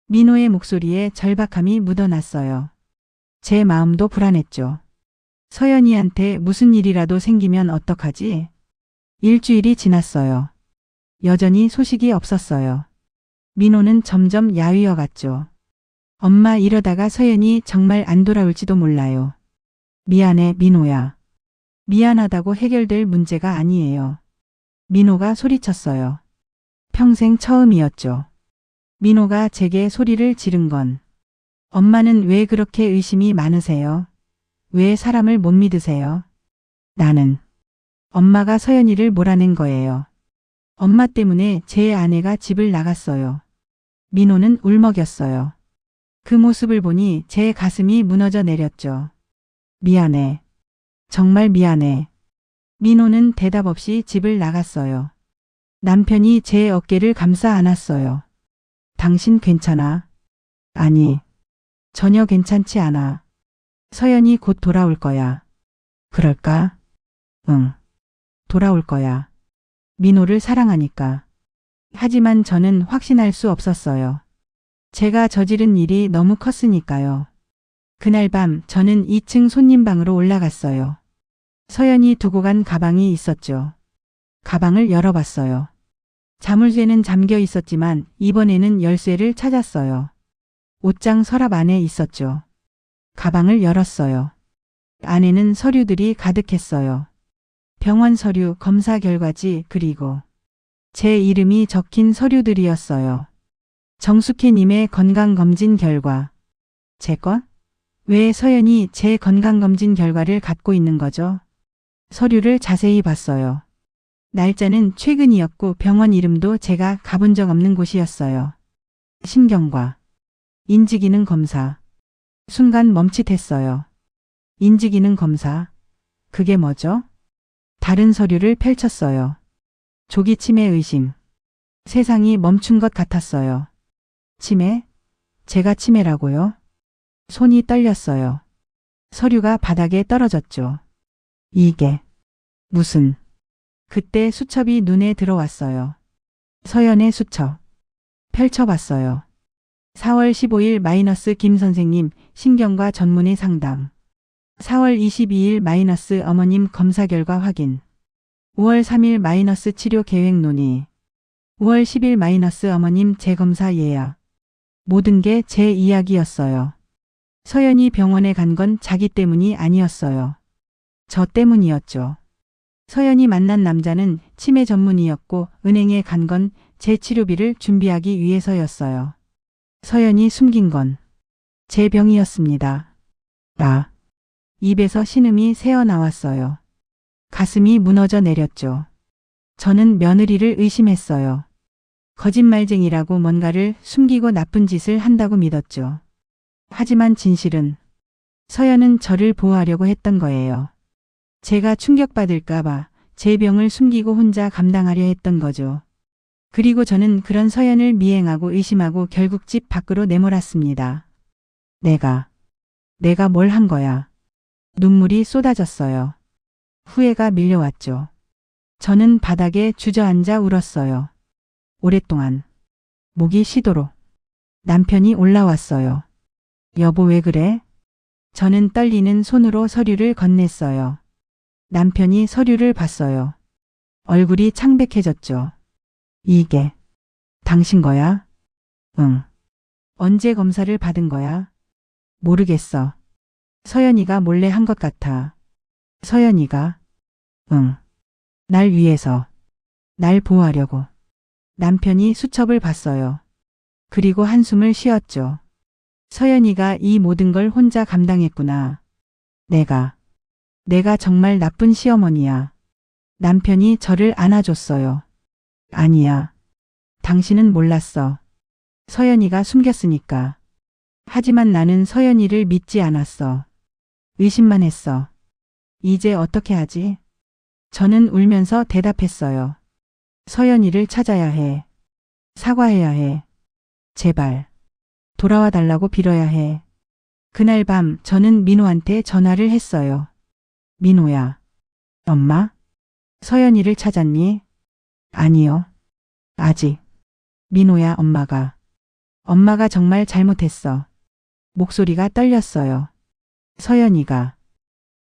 민호의 목소리에 절박함이 묻어났어요. 제 마음도 불안했죠. 서연이한테 무슨 일이라도 생기면 어떡하지? 일주일이 지났어요. 여전히 소식이 없었어요. 민호는 점점 야위어 갔죠. 엄마, 이러다가 서연이 정말 안 돌아올지도 몰라요. 미안해, 민호야. 미안하다고 해결될 문제가 아니에요. 민호가 소리쳤어요. 평생 처음이었죠. 민호가 제게 소리를 지른 건 엄마는 왜 그렇게 의심이 많으세요? 왜 사람을 못 믿으세요? 나는 엄마가 서연이를 몰아낸 거예요. 엄마 때문에 제 아내가 집을 나갔어요. 민호는 울먹였어요. 그 모습을 보니 제 가슴이 무너져 내렸죠. 미안해. 정말 미안해. 민호는 대답 없이 집을 나갔어요. 남편이 제 어깨를 감싸 안았어요. 당신 괜찮아? 아니, 전혀 괜찮지 않아. 서연이 곧 돌아올 거야. 그럴까? 응. 돌아올 거야. 민호를 사랑하니까. 하지만 저는 확신할 수 없었어요. 제가 저지른 일이 너무 컸으니까요. 그날 밤 저는 2층 손님방으로 올라갔어요. 서연이 두고 간 가방이 있었죠. 가방을 열어봤어요. 자물쇠는 잠겨 있었지만 이번에는 열쇠를 찾았어요. 옷장 서랍 안에 있었죠. 가방을 열었어요. 안에는 서류들이 가득했어요. 병원 서류, 검사 결과지, 그리고 제 이름이 적힌 서류들이었어요. 정숙희님의 건강검진 결과. 제 것? 왜 서연이 제 건강검진 결과를 갖고 있는 거죠? 서류를 자세히 봤어요. 날짜는 최근이었고 병원 이름도 제가 가본 적 없는 곳이었어요. 심경과 인지기능 검사. 순간 멈칫했어요. 인지기능 검사. 그게 뭐죠? 다른 서류를 펼쳤어요. 조기 치매 의심. 세상이 멈춘 것 같았어요. 치매? 제가 치매라고요? 손이 떨렸어요. 서류가 바닥에 떨어졌죠. 이게 무슨... 그때 수첩이 눈에 들어왔어요. 서연의 수첩. 펼쳐봤어요. 4월 15일 마이너스 김 선생님 신경과 전문의 상담. 4월 22일 마이너스 어머님 검사 결과 확인. 5월 3일 마이너스 치료 계획 논의. 5월 10일 마이너스 어머님 재검사 예약. 모든 게 제 이야기였어요. 서연이 병원에 간 건 자기 때문이 아니었어요. 저 때문이었죠. 서연이 만난 남자는 치매 전문의였고 은행에 간 건 제 치료비를 준비하기 위해서였어요. 서연이 숨긴 건 제 병이었습니다. 입에서 신음이 새어나왔어요. 가슴이 무너져 내렸죠. 저는 며느리를 의심했어요. 거짓말쟁이라고 뭔가를 숨기고 나쁜 짓을 한다고 믿었죠. 하지만 진실은 서연은 저를 보호하려고 했던 거예요. 제가 충격받을까봐 제 병을 숨기고 혼자 감당하려 했던 거죠. 그리고 저는 그런 서연을 미행하고 의심하고 결국 집 밖으로 내몰았습니다. 내가 뭘 한 거야. 눈물이 쏟아졌어요. 후회가 밀려왔죠. 저는 바닥에 주저앉아 울었어요. 오랫동안. 목이 쉬도록. 남편이 올라왔어요. 여보, 왜 그래? 저는 떨리는 손으로 서류를 건넸어요. 남편이 서류를 봤어요. 얼굴이 창백해졌죠. 이게 당신 거야? 응. 언제 검사를 받은 거야? 모르겠어. 서연이가 몰래 한 것 같아. 서연이가? 응. 날 위해서. 날 보호하려고. 남편이 수첩을 봤어요. 그리고 한숨을 쉬었죠. 서연이가 이 모든 걸 혼자 감당했구나. 내가 정말 나쁜 시어머니야. 남편이 저를 안아줬어요. 아니야. 당신은 몰랐어. 서연이가 숨겼으니까. 하지만 나는 서연이를 믿지 않았어. 의심만 했어. 이제 어떻게 하지? 저는 울면서 대답했어요. 서연이를 찾아야 해. 사과해야 해. 제발. 돌아와 달라고 빌어야 해. 그날 밤 저는 민호한테 전화를 했어요. 민호야. 엄마? 서연이를 찾았니? 아니요. 아직. 민호야, 엄마가 정말 잘못했어. 목소리가 떨렸어요.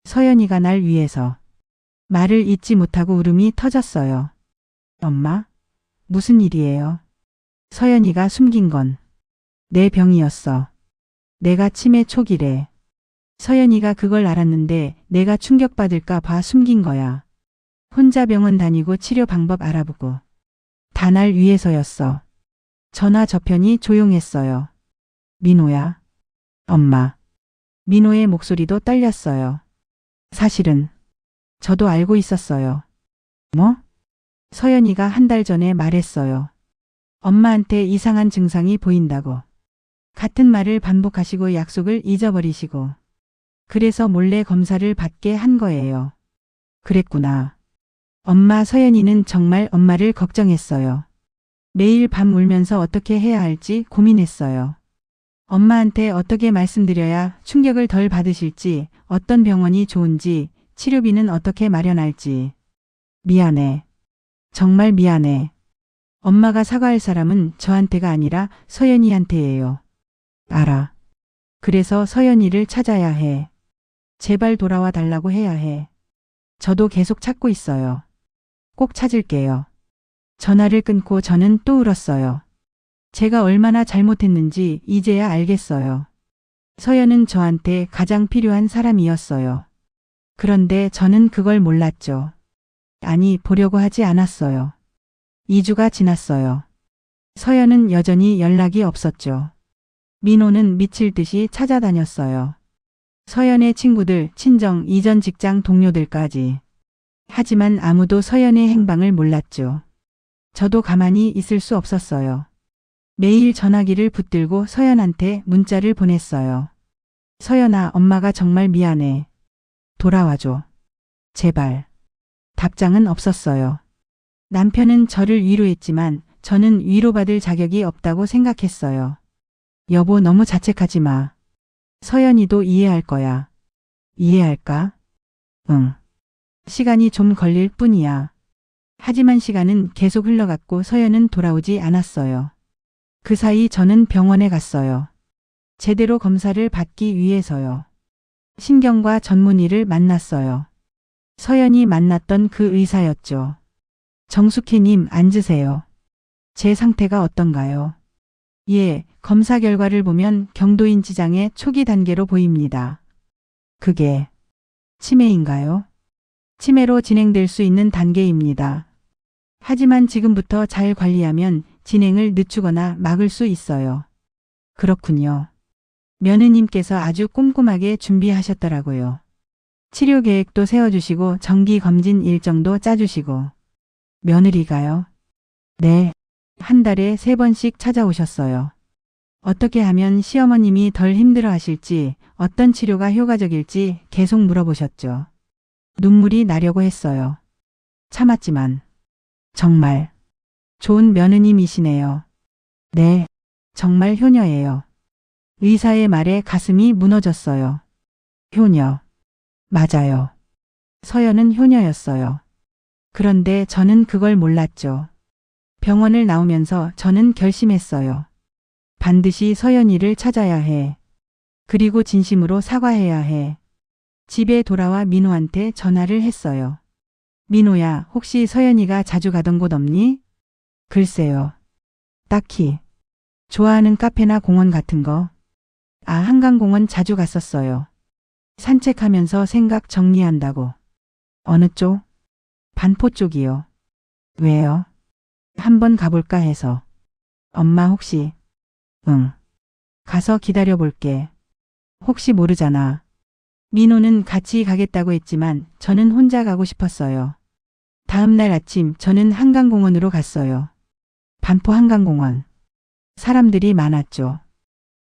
서연이가 날 위해서. 말을 잇지 못하고 울음이 터졌어요. 엄마? 무슨 일이에요? 서연이가 숨긴 건 내 병이었어. 내가 치매 초기래. 서연이가 그걸 알았는데 내가 충격받을까 봐 숨긴 거야. 혼자 병원 다니고 치료 방법 알아보고. 다 날 위해서였어. 전화 저편이 조용했어요. 민호야. 엄마. 민호의 목소리도 떨렸어요. 사실은 저도 알고 있었어요. 뭐? 서연이가 한 달 전에 말했어요. 엄마한테 이상한 증상이 보인다고. 같은 말을 반복하시고 약속을 잊어버리시고. 그래서 몰래 검사를 받게 한 거예요. 그랬구나. 엄마. 서연이는 정말 엄마를 걱정했어요. 매일 밤 울면서 어떻게 해야 할지 고민했어요. 엄마한테 어떻게 말씀드려야 충격을 덜 받으실지, 어떤 병원이 좋은지, 치료비는 어떻게 마련할지. 미안해. 정말 미안해. 엄마가 사과할 사람은 저한테가 아니라 서연이한테예요. 알아. 그래서 서연이를 찾아야 해. 제발 돌아와 달라고 해야 해. 저도 계속 찾고 있어요. 꼭 찾을게요. 전화를 끊고 저는 또 울었어요. 제가 얼마나 잘못했는지 이제야 알겠어요. 서연은 저한테 가장 필요한 사람이었어요. 그런데 저는 그걸 몰랐죠. 아니, 보려고 하지 않았어요. 2주가 지났어요. 서연은 여전히 연락이 없었죠. 민호는 미칠 듯이 찾아다녔어요. 서연의 친구들, 친정, 이전 직장 동료들까지. 하지만 아무도 서연의 행방을 몰랐죠. 저도 가만히 있을 수 없었어요. 매일 전화기를 붙들고 서연한테 문자를 보냈어요. 서연아, 엄마가 정말 미안해. 돌아와줘. 제발. 답장은 없었어요. 남편은 저를 위로했지만 저는 위로받을 자격이 없다고 생각했어요. 여보, 너무 자책하지 마. 서연이도 이해할 거야. 이해할까? 응. 시간이 좀 걸릴 뿐이야. 하지만 시간은 계속 흘러갔고 서연은 돌아오지 않았어요. 그 사이 저는 병원에 갔어요. 제대로 검사를 받기 위해서요. 신경과 전문의를 만났어요. 서연이 만났던 그 의사였죠. 정숙희님, 앉으세요. 제 상태가 어떤가요? 예, 검사 결과를 보면 경도인 지장의 초기 단계로 보입니다. 그게 치매인가요? 치매로 진행될 수 있는 단계입니다. 하지만 지금부터 잘 관리하면 진행을 늦추거나 막을 수 있어요. 그렇군요. 며느님께서 아주 꼼꼼하게 준비하셨더라고요. 치료 계획도 세워주시고 정기 검진 일정도 짜주시고. 며느리가요? 네. 한 달에 3번씩 찾아오셨어요. 어떻게 하면 시어머님이 덜 힘들어 하실지, 어떤 치료가 효과적일지 계속 물어보셨죠. 눈물이 나려고 했어요. 참았지만. 정말 좋은 며느님이시네요. 네, 정말 효녀예요. 의사의 말에 가슴이 무너졌어요. 효녀. 맞아요. 서연은 효녀였어요. 그런데 저는 그걸 몰랐죠. 병원을 나오면서 저는 결심했어요. 반드시 서연이를 찾아야 해. 그리고 진심으로 사과해야 해. 집에 돌아와 민호한테 전화를 했어요. 민호야, 혹시 서연이가 자주 가던 곳 없니? 글쎄요. 딱히. 좋아하는 카페나 공원 같은 거? 아, 한강공원 자주 갔었어요. 산책하면서 생각 정리한다고. 어느 쪽? 반포 쪽이요. 왜요? 한번 가볼까 해서. 엄마 혹시? 응. 가서 기다려볼게. 혹시 모르잖아. 민호는 같이 가겠다고 했지만 저는 혼자 가고 싶었어요. 다음 날 아침 저는 한강공원으로 갔어요. 반포 한강공원. 사람들이 많았죠.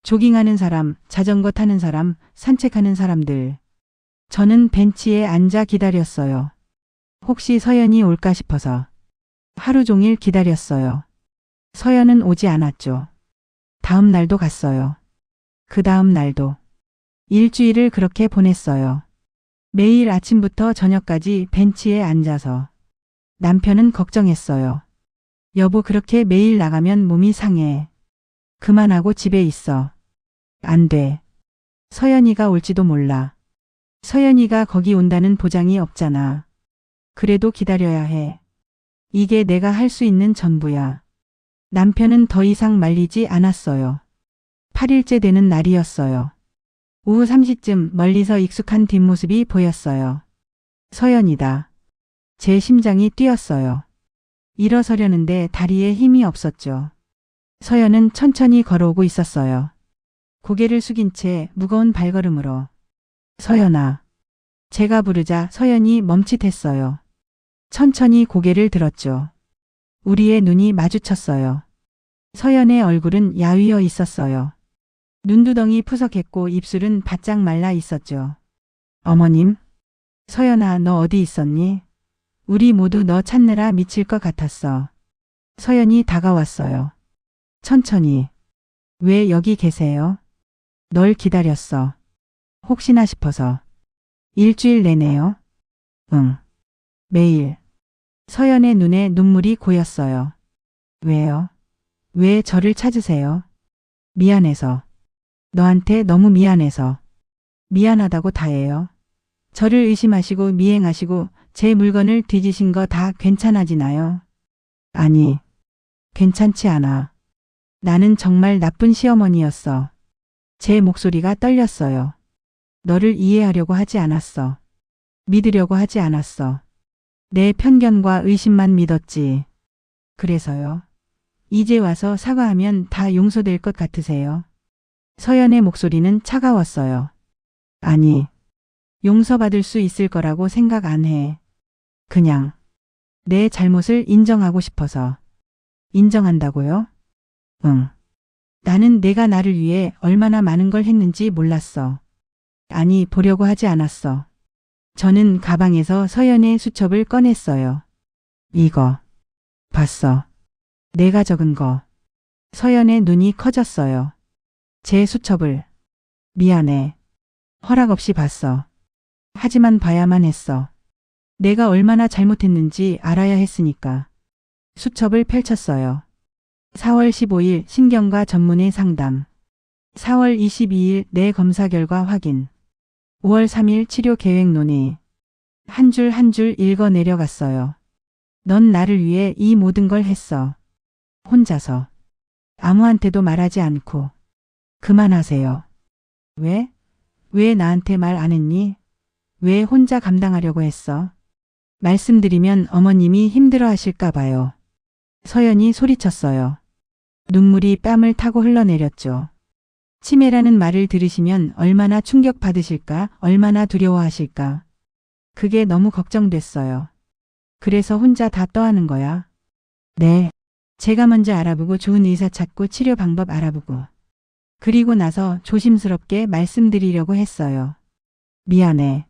조깅하는 사람, 자전거 타는 사람, 산책하는 사람들. 저는 벤치에 앉아 기다렸어요. 혹시 서연이 올까 싶어서. 하루 종일 기다렸어요. 서연은 오지 않았죠. 다음 날도 갔어요. 그 다음 날도. 일주일을 그렇게 보냈어요. 매일 아침부터 저녁까지 벤치에 앉아서. 남편은 걱정했어요. 여보 그렇게 매일 나가면 몸이 상해. 그만하고 집에 있어. 안 돼. 서연이가 올지도 몰라. 서연이가 거기 온다는 보장이 없잖아. 그래도 기다려야 해. 이게 내가 할 수 있는 전부야. 남편은 더 이상 말리지 않았어요. 8일째 되는 날이었어요. 오후 3시쯤 멀리서 익숙한 뒷모습이 보였어요. 서연이다. 제 심장이 뛰었어요. 일어서려는데 다리에 힘이 없었죠. 서연은 천천히 걸어오고 있었어요. 고개를 숙인 채 무거운 발걸음으로. 서연아. 제가 부르자 서연이 멈칫했어요. 천천히 고개를 들었죠. 우리의 눈이 마주쳤어요. 서연의 얼굴은 야위어 있었어요. 눈두덩이 푸석했고 입술은 바짝 말라 있었죠. 어머님? 서연아, 너 어디 있었니? 우리 모두 너 찾느라 미칠 것 같았어. 서연이 다가왔어요. 천천히. 왜 여기 계세요? 널 기다렸어. 혹시나 싶어서. 일주일 내내요? 응. 매일. 서연의 눈에 눈물이 고였어요. 왜요? 왜 저를 찾으세요? 미안해서. 너한테 너무 미안해서. 미안하다고 다해요. 저를 의심하시고 미행하시고 제 물건을 뒤지신 거 다 괜찮아지나요? 아니, 괜찮지 않아. 나는 정말 나쁜 시어머니였어. 제 목소리가 떨렸어요. 너를 이해하려고 하지 않았어. 믿으려고 하지 않았어. 내 편견과 의심만 믿었지. 그래서요. 이제 와서 사과하면 다 용서될 것 같으세요? 서연의 목소리는 차가웠어요. 아니, 용서받을 수 있을 거라고 생각 안 해. 그냥 내 잘못을 인정하고 싶어서. 인정한다고요? 응. 나는 내가 나를 위해 얼마나 많은 걸 했는지 몰랐어. 아니, 보려고 하지 않았어. 저는 가방에서 서연의 수첩을 꺼냈어요. 이거. 봤어. 내가 적은 거. 서연의 눈이 커졌어요. 제 수첩을. 미안해. 허락 없이 봤어. 하지만 봐야만 했어. 내가 얼마나 잘못했는지 알아야 했으니까. 수첩을 펼쳤어요. 4월 15일 신경과 전문의 상담. 4월 22일 내 검사 결과 확인. 5월 3일 치료 계획 논의. 한 줄 한 줄 읽어 내려갔어요. 넌 나를 위해 이 모든 걸 했어. 혼자서. 아무한테도 말하지 않고. 그만하세요. 왜? 왜 나한테 말 안 했니? 왜 혼자 감당하려고 했어? 말씀드리면 어머님이 힘들어 하실까 봐요. 서연이 소리쳤어요. 눈물이 뺨을 타고 흘러내렸죠. 치매라는 말을 들으시면 얼마나 충격받으실까, 얼마나 두려워하실까. 그게 너무 걱정됐어요. 그래서 혼자 다 떠하는 거야. 네. 제가 먼저 알아보고 좋은 의사 찾고 치료 방법 알아보고. 그리고 나서 조심스럽게 말씀드리려고 했어요. 미안해.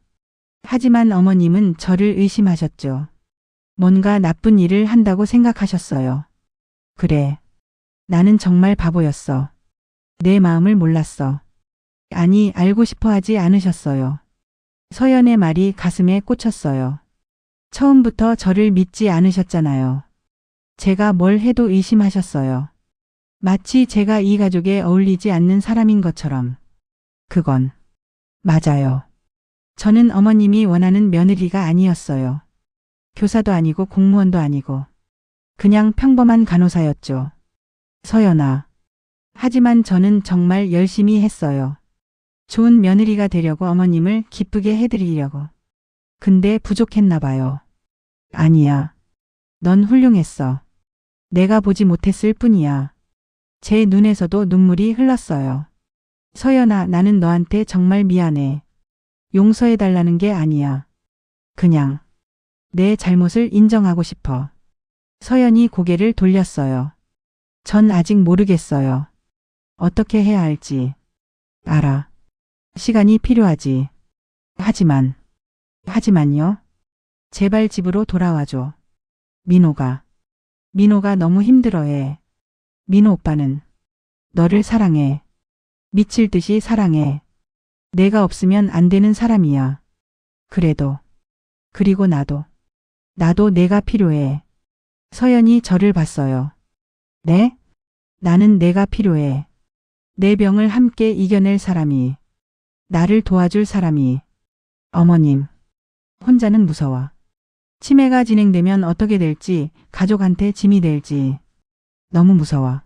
하지만 어머님은 저를 의심하셨죠. 뭔가 나쁜 일을 한다고 생각하셨어요. 그래. 나는 정말 바보였어. 내 마음을 몰랐어. 아니, 알고 싶어 하지 않으셨어요. 서연의 말이 가슴에 꽂혔어요. 처음부터 저를 믿지 않으셨잖아요. 제가 뭘 해도 의심하셨어요. 마치 제가 이 가족에 어울리지 않는 사람인 것처럼. 그건 맞아요. 저는 어머님이 원하는 며느리가 아니었어요. 교사도 아니고 공무원도 아니고 그냥 평범한 간호사였죠. 서연아. 하지만 저는 정말 열심히 했어요. 좋은 며느리가 되려고 어머님을 기쁘게 해드리려고. 근데 부족했나 봐요. 아니야. 넌 훌륭했어. 내가 보지 못했을 뿐이야. 제 눈에서도 눈물이 흘렀어요. 서연아, 나는 너한테 정말 미안해. 용서해달라는 게 아니야. 그냥 내 잘못을 인정하고 싶어. 서연이 고개를 돌렸어요. 전 아직 모르겠어요. 어떻게 해야 할지. 알아. 시간이 필요하지. 하지만요. 제발 집으로 돌아와줘. 민호가 너무 힘들어해. 민호 오빠는 너를 사랑해. 미칠 듯이 사랑해. 내가 없으면 안 되는 사람이야. 그리고 나도 내가 필요해. 서연이 저를 봤어요. 네? 나는 내가 필요해. 내 병을 함께 이겨낼 사람이. 나를 도와줄 사람이. 어머님. 혼자는 무서워. 치매가 진행되면 어떻게 될지, 가족한테 짐이 될지. 너무 무서워.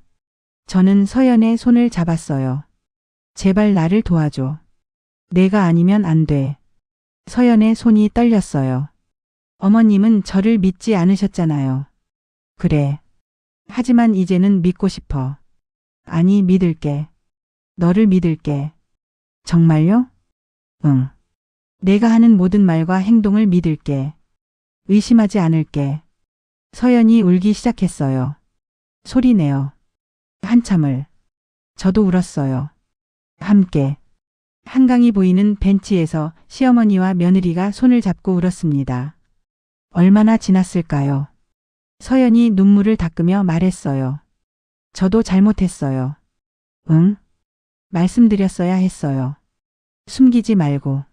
저는 서연의 손을 잡았어요. 제발 나를 도와줘. 내가 아니면 안 돼. 서연의 손이 떨렸어요. 어머님은 저를 믿지 않으셨잖아요. 그래. 하지만 이제는 믿고 싶어. 아니, 믿을게. 너를 믿을게. 정말요? 응. 내가 하는 모든 말과 행동을 믿을게. 의심하지 않을게. 서연이 울기 시작했어요. 소리내어. 한참을. 저도 울었어요. 함께. 한강이 보이는 벤치에서 시어머니와 며느리가 손을 잡고 울었습니다. 얼마나 지났을까요? 서연이 눈물을 닦으며 말했어요. 저도 잘못했어요. 응? 말씀드렸어야 했어요. 숨기지 말고.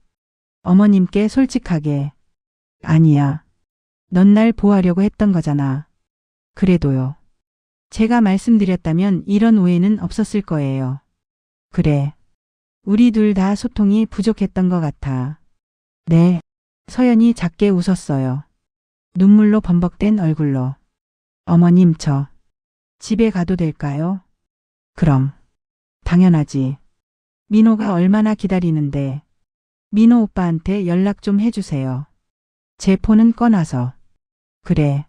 어머님께 솔직하게. 아니야. 넌 날 보호하려고 했던 거잖아. 그래도요. 제가 말씀드렸다면 이런 오해는 없었을 거예요. 그래. 우리 둘 다 소통이 부족했던 것 같아. 네. 서연이 작게 웃었어요. 눈물로 범벅된 얼굴로. 어머님, 저 집에 가도 될까요? 그럼. 당연하지. 민호가 얼마나 기다리는데. 민호 오빠한테 연락 좀 해주세요. 제 폰은 꺼놔서. 그래.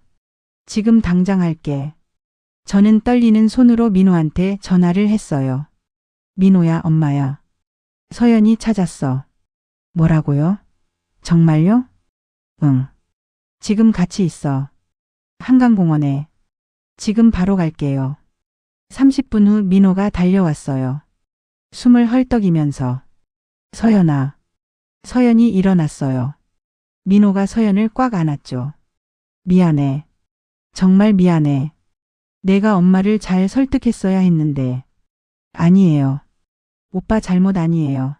지금 당장 할게. 저는 떨리는 손으로 민호한테 전화를 했어요. 민호야, 엄마야. 서연이 찾았어. 뭐라고요? 정말요? 응. 지금 같이 있어. 한강공원에. 지금 바로 갈게요. 30분 후 민호가 달려왔어요. 숨을 헐떡이면서. 서연아. 서연이 일어났어요. 민호가 서연을 꽉 안았죠. 미안해. 정말 미안해. 내가 엄마를 잘 설득했어야 했는데. 아니에요. 오빠 잘못 아니에요.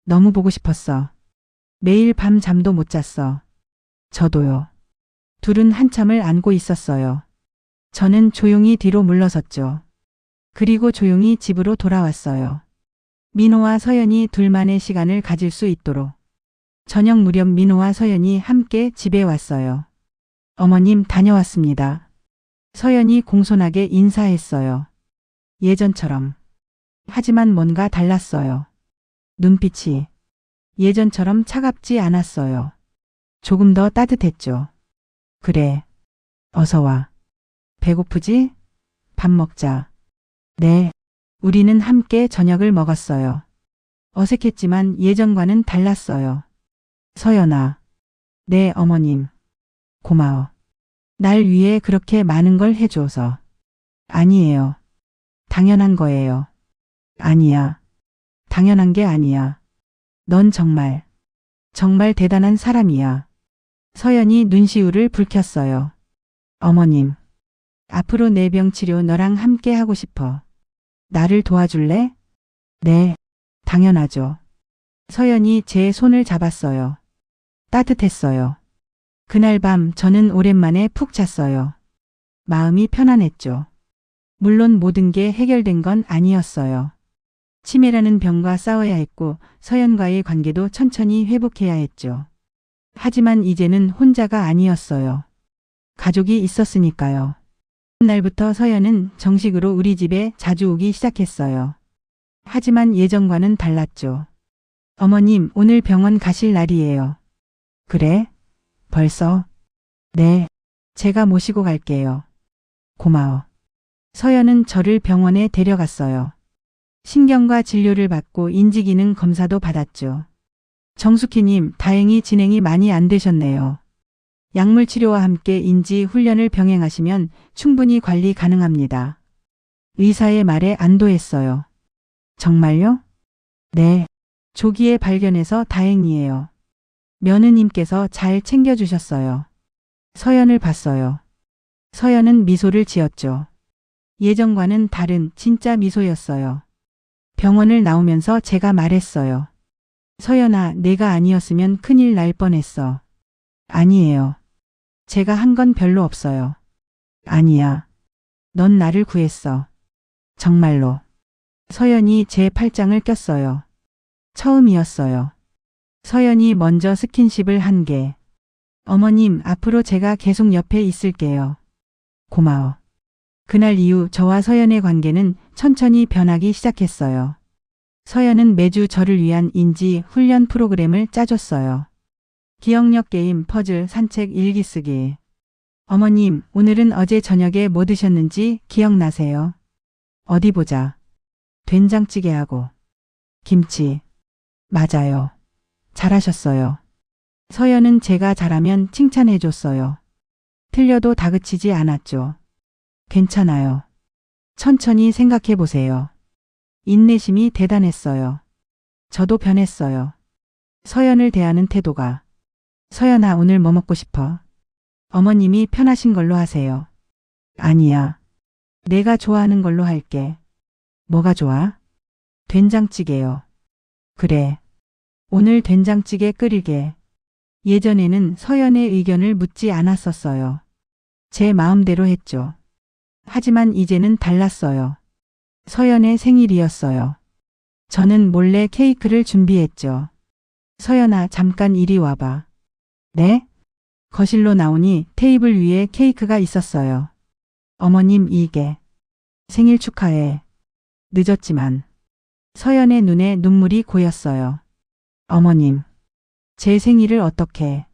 너무 보고 싶었어. 매일 밤 잠도 못 잤어. 저도요. 둘은 한참을 안고 있었어요. 저는 조용히 뒤로 물러섰죠. 그리고 조용히 집으로 돌아왔어요. 민호와 서연이 둘만의 시간을 가질 수 있도록. 저녁 무렵 민호와 서연이 함께 집에 왔어요. 어머님, 다녀왔습니다. 서연이 공손하게 인사했어요. 예전처럼. 하지만 뭔가 달랐어요. 눈빛이 예전처럼 차갑지 않았어요. 조금 더 따뜻했죠. 그래. 어서 와. 배고프지? 밥 먹자. 네. 우리는 함께 저녁을 먹었어요. 어색했지만 예전과는 달랐어요. 서연아. 네, 어머님. 고마워. 날 위해 그렇게 많은 걸 해줘서. 아니에요. 당연한 거예요. 아니야. 당연한 게 아니야. 넌 정말 대단한 사람이야. 서연이 눈시울을 붉혔어요. 어머님. 앞으로 내 병 치료 너랑 함께 하고 싶어. 나를 도와줄래? 네. 당연하죠. 서연이 제 손을 잡았어요. 따뜻했어요. 그날 밤 저는 오랜만에 푹 잤어요. 마음이 편안했죠. 물론 모든 게 해결된 건 아니었어요. 치매라는 병과 싸워야 했고 서연과의 관계도 천천히 회복해야 했죠. 하지만 이제는 혼자가 아니었어요. 가족이 있었으니까요. 그날부터 서연은 정식으로 우리 집에 자주 오기 시작했어요. 하지만 예전과는 달랐죠. 어머님, 오늘 병원 가실 날이에요. 그래? 벌써? 네. 제가 모시고 갈게요. 고마워. 서연은 저를 병원에 데려갔어요. 신경과 진료를 받고 인지기능 검사도 받았죠. 정숙희님, 다행히 진행이 많이 안 되셨네요. 약물 치료와 함께 인지 훈련을 병행하시면 충분히 관리 가능합니다. 의사의 말에 안도했어요. 정말요? 네. 조기에 발견해서 다행이에요. 며느님께서 잘 챙겨주셨어요. 서연을 봤어요. 서연은 미소를 지었죠. 예전과는 다른 진짜 미소였어요. 병원을 나오면서 제가 말했어요. 서연아, 내가 아니었으면 큰일 날 뻔했어. 아니에요. 제가 한 건 별로 없어요. 아니야. 넌 나를 구했어. 정말로. 서연이 제 팔짱을 꼈어요. 처음이었어요. 서연이 먼저 스킨십을 한 게. 어머님, 앞으로 제가 계속 옆에 있을게요. 고마워. 그날 이후 저와 서연의 관계는 천천히 변하기 시작했어요. 서연은 매주 저를 위한 인지 훈련 프로그램을 짜줬어요. 기억력 게임, 퍼즐, 산책, 일기 쓰기. 어머님, 오늘은 어제 저녁에 뭐 드셨는지 기억나세요? 어디 보자. 된장찌개하고 김치. 맞아요. 잘하셨어요. 서연은 제가 잘하면 칭찬해줬어요. 틀려도 다그치지 않았죠. 괜찮아요. 천천히 생각해 보세요. 인내심이 대단했어요. 저도 변했어요. 서연을 대하는 태도가. 서연아, 오늘 뭐 먹고 싶어? 어머님이 편하신 걸로 하세요. 아니야. 내가 좋아하는 걸로 할게. 뭐가 좋아? 된장찌개요. 그래. 오늘 된장찌개 끓이게. 예전에는 서연의 의견을 묻지 않았었어요. 제 마음대로 했죠. 하지만 이제는 달랐어요. 서연의 생일이었어요. 저는 몰래 케이크를 준비했죠. 서연아, 잠깐 이리 와봐. 네? 거실로 나오니 테이블 위에 케이크가 있었어요. 어머님, 이게. 생일 축하해. 늦었지만. 서연의 눈에 눈물이 고였어요. 어머님, 제 생일을 어떻게?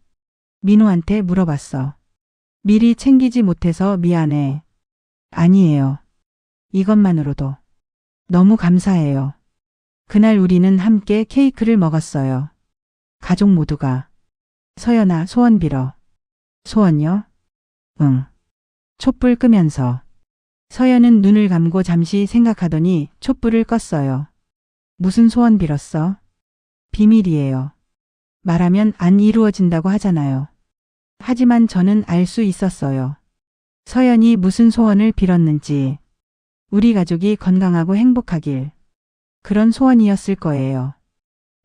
민호한테 물어봤어. 미리 챙기지 못해서 미안해. 아니에요. 이것만으로도 너무 감사해요. 그날 우리는 함께 케이크를 먹었어요. 가족 모두가. 서연아, 소원 빌어. 소원요? 응. 촛불 끄면서. 서연은 눈을 감고 잠시 생각하더니 촛불을 껐어요. 무슨 소원 빌었어? 비밀이에요. 말하면 안 이루어진다고 하잖아요. 하지만 저는 알 수 있었어요. 서연이 무슨 소원을 빌었는지. 우리 가족이 건강하고 행복하길. 그런 소원이었을 거예요.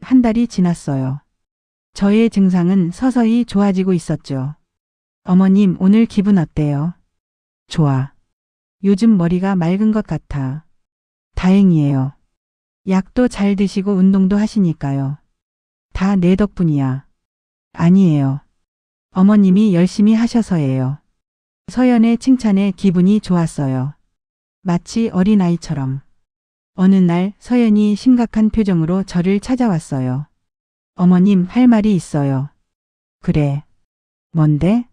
한 달이 지났어요. 저의 증상은 서서히 좋아지고 있었죠. 어머님, 오늘 기분 어때요? 좋아. 요즘 머리가 맑은 것 같아. 다행이에요. 약도 잘 드시고 운동도 하시니까요. 다 내 덕분이야. 아니에요. 어머님이 열심히 하셔서예요. 서연의 칭찬에 기분이 좋았어요. 마치 어린아이처럼. 어느 날 서연이 심각한 표정으로 저를 찾아왔어요. 어머님, 할 말이 있어요. 그래. 뭔데?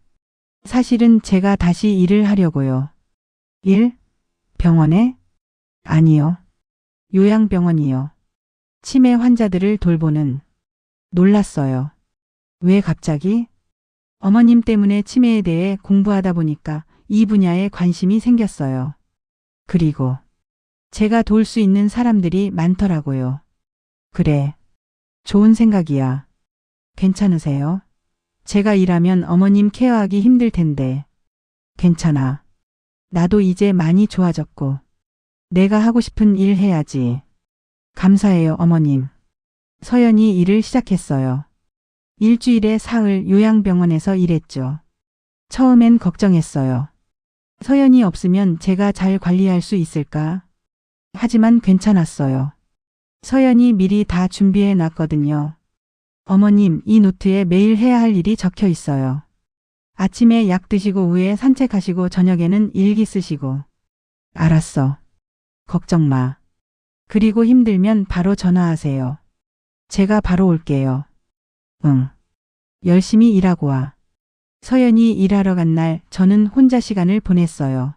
사실은 제가 다시 일을 하려고요. 일? 병원에? 아니요. 요양병원이요. 치매 환자들을 돌보는. 놀랐어요. 왜 갑자기? 어머님 때문에 치매에 대해 공부하다 보니까 이 분야에 관심이 생겼어요. 그리고 제가 도울 수 있는 사람들이 많더라고요. 그래. 좋은 생각이야. 괜찮으세요? 제가 일하면 어머님 케어하기 힘들 텐데. 괜찮아. 나도 이제 많이 좋아졌고. 내가 하고 싶은 일 해야지. 감사해요, 어머님. 서연이 일을 시작했어요. 일주일에 사흘 요양병원에서 일했죠. 처음엔 걱정했어요. 서연이 없으면 제가 잘 관리할 수 있을까? 하지만 괜찮았어요. 서연이 미리 다 준비해 놨거든요. 어머님, 이 노트에 매일 해야 할 일이 적혀 있어요. 아침에 약 드시고 오후에 산책하시고 저녁에는 일기 쓰시고. 알았어. 걱정 마. 그리고 힘들면 바로 전화하세요. 제가 바로 올게요. 응. 열심히 일하고 와. 서연이 일하러 간 날 저는 혼자 시간을 보냈어요.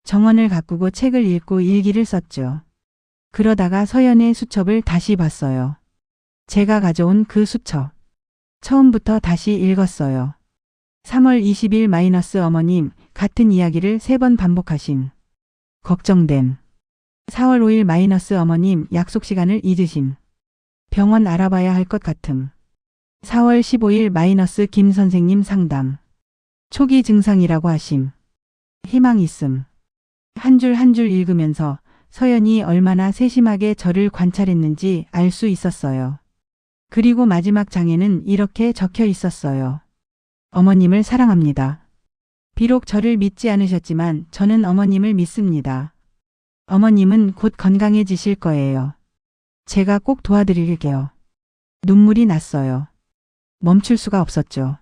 정원을 가꾸고 책을 읽고 일기를 썼죠. 그러다가 서연의 수첩을 다시 봤어요. 제가 가져온 그 수첩. 처음부터 다시 읽었어요. 3월 20일 마이너스 어머님, 같은 이야기를 3번 반복하심. 걱정됨. 4월 5일 마이너스 어머님, 약속 시간을 잊으심. 병원 알아봐야 할 것 같음. 4월 15일 마이너스 김 선생님 상담. 초기 증상이라고 하심. 희망 있음. 한 줄 한 줄 읽으면서 서연이 얼마나 세심하게 저를 관찰했는지 알 수 있었어요. 그리고 마지막 장에는 이렇게 적혀 있었어요. 어머님을 사랑합니다. 비록 저를 믿지 않으셨지만 저는 어머님을 믿습니다. 어머님은 곧 건강해지실 거예요. 제가 꼭 도와드릴게요. 눈물이 났어요. 멈출 수가 없었죠.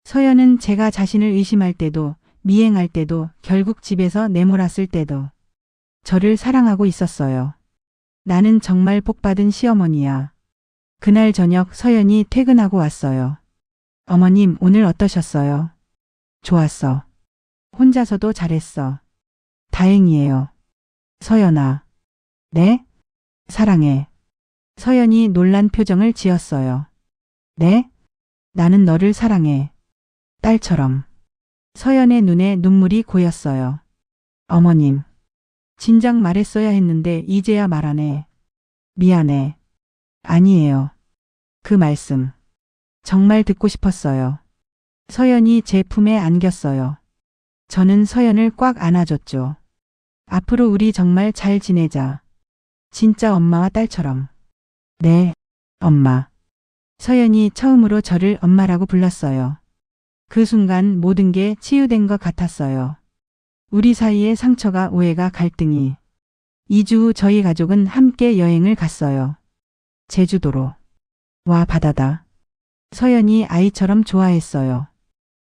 서연은 제가 자신을 의심할 때도, 미행할 때도, 결국 집에서 내몰았을 때도 저를 사랑하고 있었어요. 나는 정말 복받은 시어머니야. 그날 저녁 서연이 퇴근하고 왔어요. 어머님, 오늘 어떠셨어요? 좋았어. 혼자서도 잘했어. 다행이에요. 서연아. 네? 사랑해. 서연이 놀란 표정을 지었어요. 네? 나는 너를 사랑해. 딸처럼. 서연의 눈에 눈물이 고였어요. 어머님. 진작 말했어야 했는데 이제야 말하네. 미안해. 아니에요. 그 말씀. 정말 듣고 싶었어요. 서연이 제 품에 안겼어요. 저는 서연을 꽉 안아줬죠. 앞으로 우리 정말 잘 지내자. 진짜 엄마와 딸처럼. 네, 엄마. 서연이 처음으로 저를 엄마라고 불렀어요. 그 순간 모든 게 치유된 것 같았어요. 우리 사이의 상처가 오해가 갈등이. 2주 후 저희 가족은 함께 여행을 갔어요. 제주도로. 와 바다다. 서연이 아이처럼 좋아했어요.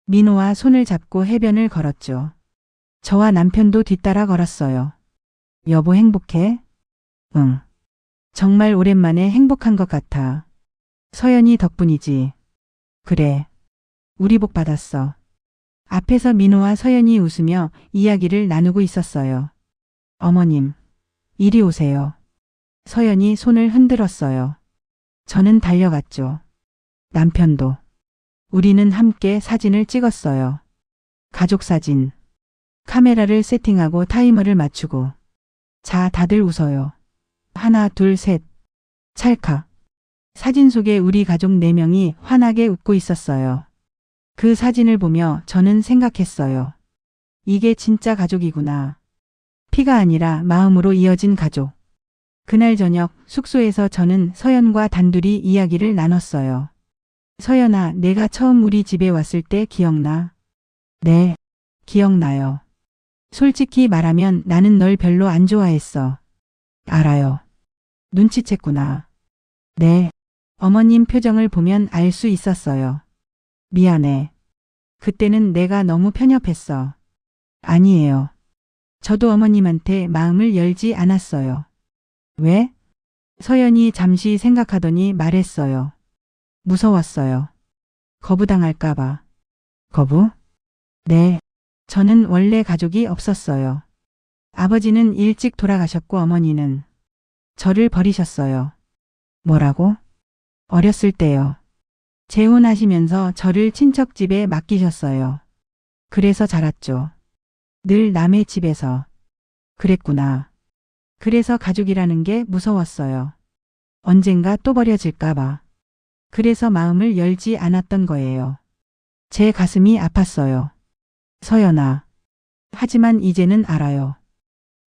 민호와 손을 잡고 해변을 걸었죠. 저와 남편도 뒤따라 걸었어요. 여보 행복해? 응. 정말 오랜만에 행복한 것 같아. 서연이 덕분이지. 그래. 우리 복 받았어. 앞에서 민호와 서연이 웃으며 이야기를 나누고 있었어요. 어머님, 이리 오세요. 서연이 손을 흔들었어요. 저는 달려갔죠. 남편도. 우리는 함께 사진을 찍었어요. 가족 사진. 카메라를 세팅하고 타이머를 맞추고. 자, 다들 웃어요. 하나, 둘, 셋. 찰칵. 사진 속에 우리 가족 4명이 환하게 웃고 있었어요. 그 사진을 보며 저는 생각했어요. 이게 진짜 가족이구나. 피가 아니라 마음으로 이어진 가족. 그날 저녁 숙소에서 저는 서연과 단둘이 이야기를 나눴어요. 서연아, 내가 처음 우리 집에 왔을 때 기억나? 네, 기억나요. 솔직히 말하면 나는 널 별로 안 좋아했어. 알아요. 눈치챘구나. 네. 어머님 표정을 보면 알 수 있었어요. 미안해. 그때는 내가 너무 편협했어. 아니에요. 저도 어머님한테 마음을 열지 않았어요. 왜? 서연이 잠시 생각하더니 말했어요. 무서웠어요. 거부당할까봐. 거부? 네. 저는 원래 가족이 없었어요. 아버지는 일찍 돌아가셨고 어머니는 저를 버리셨어요. 뭐라고? 어렸을 때요. 재혼하시면서 저를 친척집에 맡기셨어요. 그래서 자랐죠. 늘 남의 집에서. 그랬구나. 그래서 가족이라는 게 무서웠어요. 언젠가 또 버려질까봐. 그래서 마음을 열지 않았던 거예요. 제 가슴이 아팠어요. 서연아. 하지만 이제는 알아요.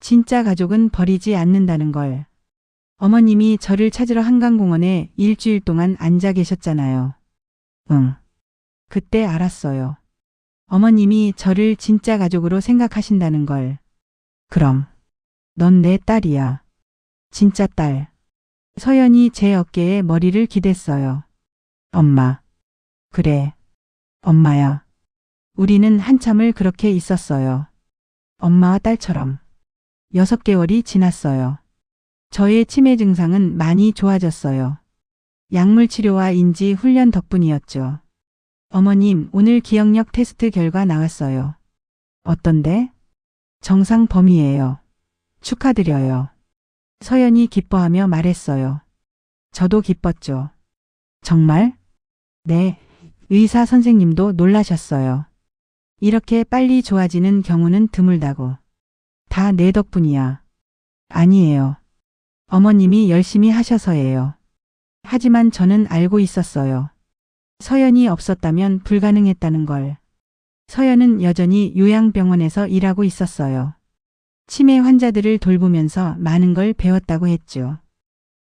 진짜 가족은 버리지 않는다는 걸. 어머님이 저를 찾으러 한강공원에 일주일 동안 앉아 계셨잖아요. 응. 그때 알았어요. 어머님이 저를 진짜 가족으로 생각하신다는 걸. 그럼. 넌 내 딸이야. 진짜 딸. 서연이 제 어깨에 머리를 기댔어요. 엄마. 그래. 엄마야. 우리는 한참을 그렇게 있었어요. 엄마와 딸처럼. 6개월이 지났어요. 저의 치매 증상은 많이 좋아졌어요. 약물 치료와 인지 훈련 덕분이었죠. 어머님, 오늘 기억력 테스트 결과 나왔어요. 어떤데? 정상 범위예요. 축하드려요. 서연이 기뻐하며 말했어요. 저도 기뻤죠. 정말? 네. 의사 선생님도 놀라셨어요. 이렇게 빨리 좋아지는 경우는 드물다고. 다 내 덕분이야. 아니에요. 어머님이 열심히 하셔서예요. 하지만 저는 알고 있었어요. 서연이 없었다면 불가능했다는 걸. 서연은 여전히 요양병원에서 일하고 있었어요. 치매 환자들을 돌보면서 많은 걸 배웠다고 했죠.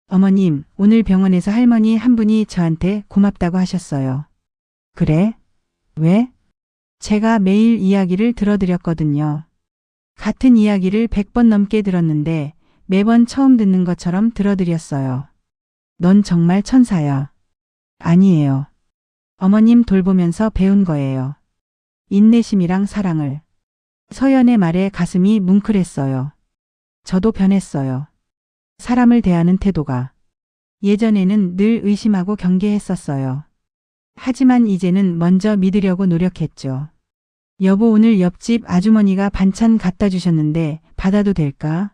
어머님, 오늘 병원에서 할머니 한 분이 저한테 고맙다고 하셨어요. 그래? 왜? 제가 매일 이야기를 들어드렸거든요. 같은 이야기를 100번 넘게 들었는데 매번 처음 듣는 것처럼 들어드렸어요. 넌 정말 천사야. 아니에요. 어머님 돌보면서 배운 거예요. 인내심이랑 사랑을. 서연의 말에 가슴이 뭉클했어요. 저도 변했어요. 사람을 대하는 태도가. 예전에는 늘 의심하고 경계했었어요. 하지만 이제는 먼저 믿으려고 노력했죠. 여보, 오늘 옆집 아주머니가 반찬 갖다 주셨는데 받아도 될까?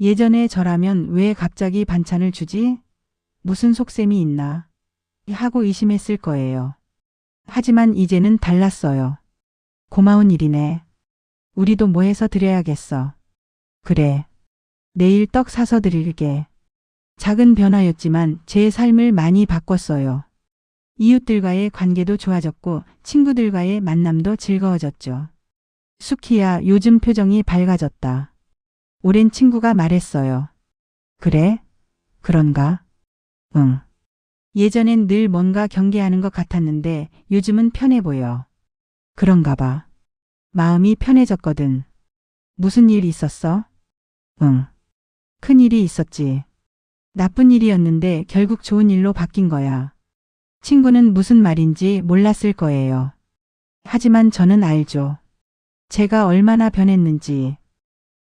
예전에 저라면 왜 갑자기 반찬을 주지? 무슨 속셈이 있나? 하고 의심했을 거예요. 하지만 이제는 달랐어요. 고마운 일이네. 우리도 뭐 해서 드려야겠어. 그래. 내일 떡 사서 드릴게. 작은 변화였지만 제 삶을 많이 바꿨어요. 이웃들과의 관계도 좋아졌고 친구들과의 만남도 즐거워졌죠. 수키야, 요즘 표정이 밝아졌다. 오랜 친구가 말했어요. 그래? 그런가? 응. 예전엔 늘 뭔가 경계하는 것 같았는데 요즘은 편해 보여. 그런가 봐. 마음이 편해졌거든. 무슨 일 있었어? 응. 큰 일이 있었지. 나쁜 일이었는데 결국 좋은 일로 바뀐 거야. 친구는 무슨 말인지 몰랐을 거예요. 하지만 저는 알죠. 제가 얼마나 변했는지.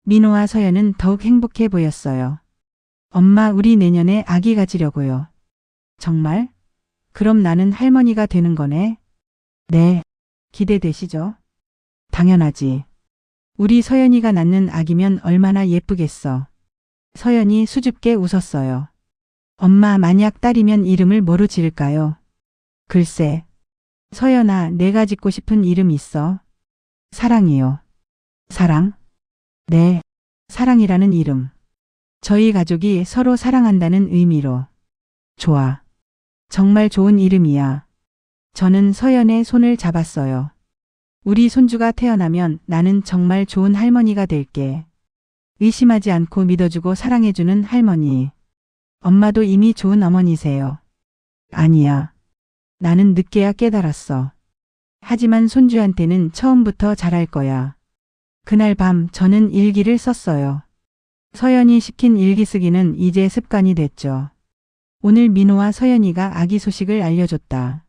민호와 서연은 더욱 행복해 보였어요. 엄마, 우리 내년에 아기 가지려고요. 정말? 그럼 나는 할머니가 되는 거네? 네. 기대되시죠? 당연하지. 우리 서연이가 낳는 아기면 얼마나 예쁘겠어. 서연이 수줍게 웃었어요. 엄마, 만약 딸이면 이름을 뭐로 지을까요? 글쎄. 서연아, 내가 짓고 싶은 이름 있어? 사랑이요. 사랑? 네. 사랑이라는 이름. 저희 가족이 서로 사랑한다는 의미로. 좋아. 정말 좋은 이름이야. 저는 서연의 손을 잡았어요. 우리 손주가 태어나면 나는 정말 좋은 할머니가 될게. 의심하지 않고 믿어주고 사랑해주는 할머니. 엄마도 이미 좋은 어머니세요. 아니야. 나는 늦게야 깨달았어. 하지만 손주한테는 처음부터 잘할 거야. 그날 밤 저는 일기를 썼어요. 서연이 시킨 일기 쓰기는 이제 습관이 됐죠. 오늘 민호와 서연이가 아기 소식을 알려줬다.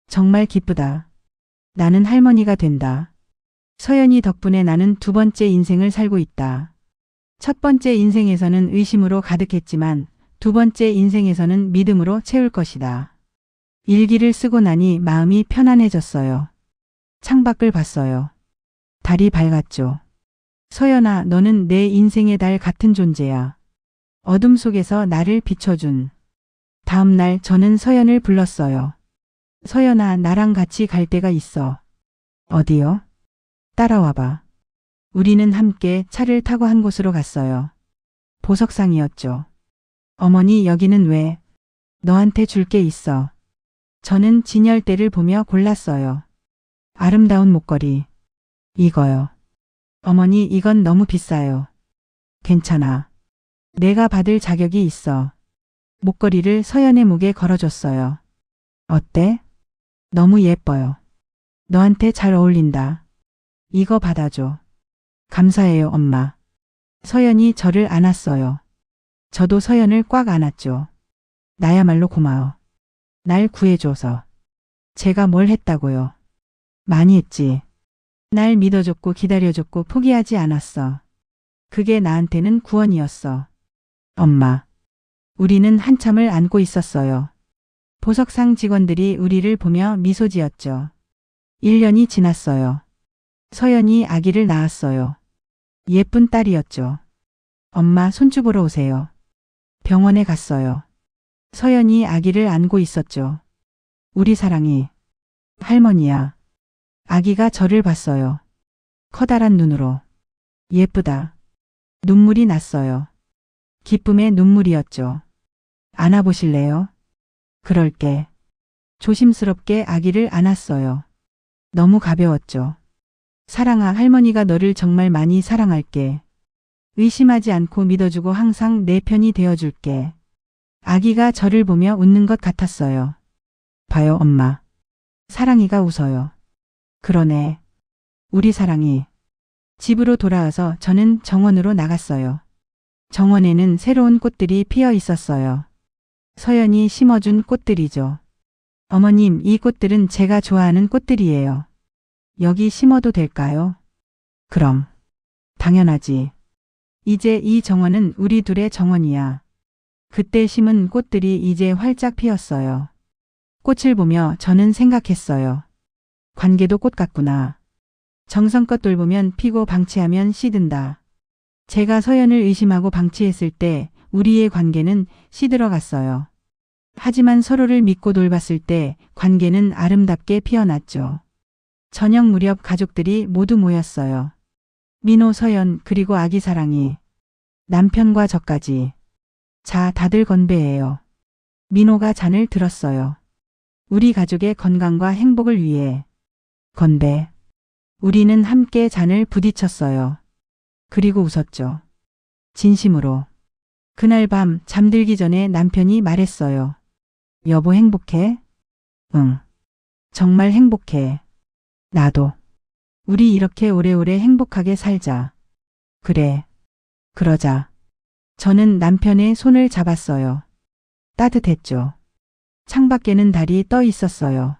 정말 기쁘다. 나는 할머니가 된다. 서연이 덕분에 나는 두 번째 인생을 살고 있다. 첫 번째 인생에서는 의심으로 가득했지만 두 번째 인생에서는 믿음으로 채울 것이다. 일기를 쓰고 나니 마음이 편안해졌어요. 창밖을 봤어요. 달이 밝았죠. 서연아, 너는 내 인생의 달 같은 존재야. 어둠 속에서 나를 비춰준. 다음 날 저는 서연을 불렀어요. 서연아, 나랑 같이 갈 데가 있어. 어디요? 따라와봐. 우리는 함께 차를 타고 한 곳으로 갔어요. 보석상이었죠. 어머니, 여기는 왜? 너한테 줄 게 있어. 저는 진열대를 보며 골랐어요. 아름다운 목걸이. 이거요. 어머니, 이건 너무 비싸요. 괜찮아. 내가 받을 자격이 있어. 목걸이를 서연의 목에 걸어줬어요. 어때? 너무 예뻐요. 너한테 잘 어울린다. 이거 받아줘. 감사해요, 엄마. 서연이 저를 안았어요. 저도 서연을 꽉 안았죠. 나야말로 고마워. 날 구해줘서. 제가 뭘 했다고요? 많이 했지. 날 믿어줬고 기다려줬고 포기하지 않았어. 그게 나한테는 구원이었어. 엄마. 우리는 한참을 안고 있었어요. 보석상 직원들이 우리를 보며 미소 지었죠. 1년이 지났어요. 서연이 아기를 낳았어요. 예쁜 딸이었죠. 엄마 손주 보러 오세요. 병원에 갔어요. 서연이 아기를 안고 있었죠. 우리 사랑이. 할머니야. 아기가 저를 봤어요. 커다란 눈으로. 예쁘다. 눈물이 났어요. 기쁨의 눈물이었죠. 안아보실래요? 그럴게. 조심스럽게 아기를 안았어요. 너무 가벼웠죠. 사랑아, 할머니가 너를 정말 많이 사랑할게. 의심하지 않고 믿어주고 항상 내 편이 되어줄게. 아기가 저를 보며 웃는 것 같았어요. 봐요, 엄마. 사랑이가 웃어요. 그러네. 우리 사랑이. 집으로 돌아와서 저는 정원으로 나갔어요. 정원에는 새로운 꽃들이 피어 있었어요. 서연이 심어준 꽃들이죠. 어머님, 이 꽃들은 제가 좋아하는 꽃들이에요. 여기 심어도 될까요? 그럼. 당연하지. 이제 이 정원은 우리 둘의 정원이야. 그때 심은 꽃들이 이제 활짝 피었어요. 꽃을 보며 저는 생각했어요. 관계도 꽃 같구나. 정성껏 돌보면 피고 방치하면 시든다. 제가 서연을 의심하고 방치했을 때 우리의 관계는 시들어갔어요. 하지만 서로를 믿고 돌봤을 때 관계는 아름답게 피어났죠. 저녁 무렵 가족들이 모두 모였어요. 민호, 서연, 그리고 아기 사랑이. 남편과 저까지. 자, 다들 건배해요. 민호가 잔을 들었어요. 우리 가족의 건강과 행복을 위해. 건배. 우리는 함께 잔을 부딪혔어요. 그리고 웃었죠. 진심으로. 그날 밤 잠들기 전에 남편이 말했어요. 여보, 행복해? 응. 정말 행복해. 나도. 우리 이렇게 오래오래 행복하게 살자. 그래. 그러자. 저는 남편의 손을 잡았어요. 따뜻했죠. 창밖에는 달이 떠 있었어요.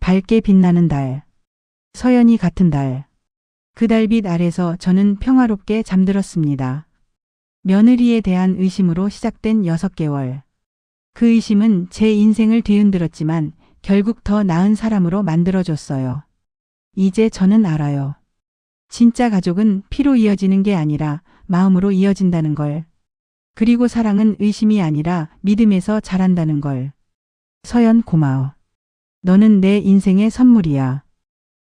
밝게 빛나는 달. 서연이 같은 달. 그 달빛 아래서 저는 평화롭게 잠들었습니다. 며느리에 대한 의심으로 시작된 6개월. 그 의심은 제 인생을 뒤흔들었지만 결국 더 나은 사람으로 만들어줬어요. 이제 저는 알아요. 진짜 가족은 피로 이어지는 게 아니라 마음으로 이어진다는 걸. 그리고 사랑은 의심이 아니라 믿음에서 자란다는 걸. 서연, 고마워. 너는 내 인생의 선물이야.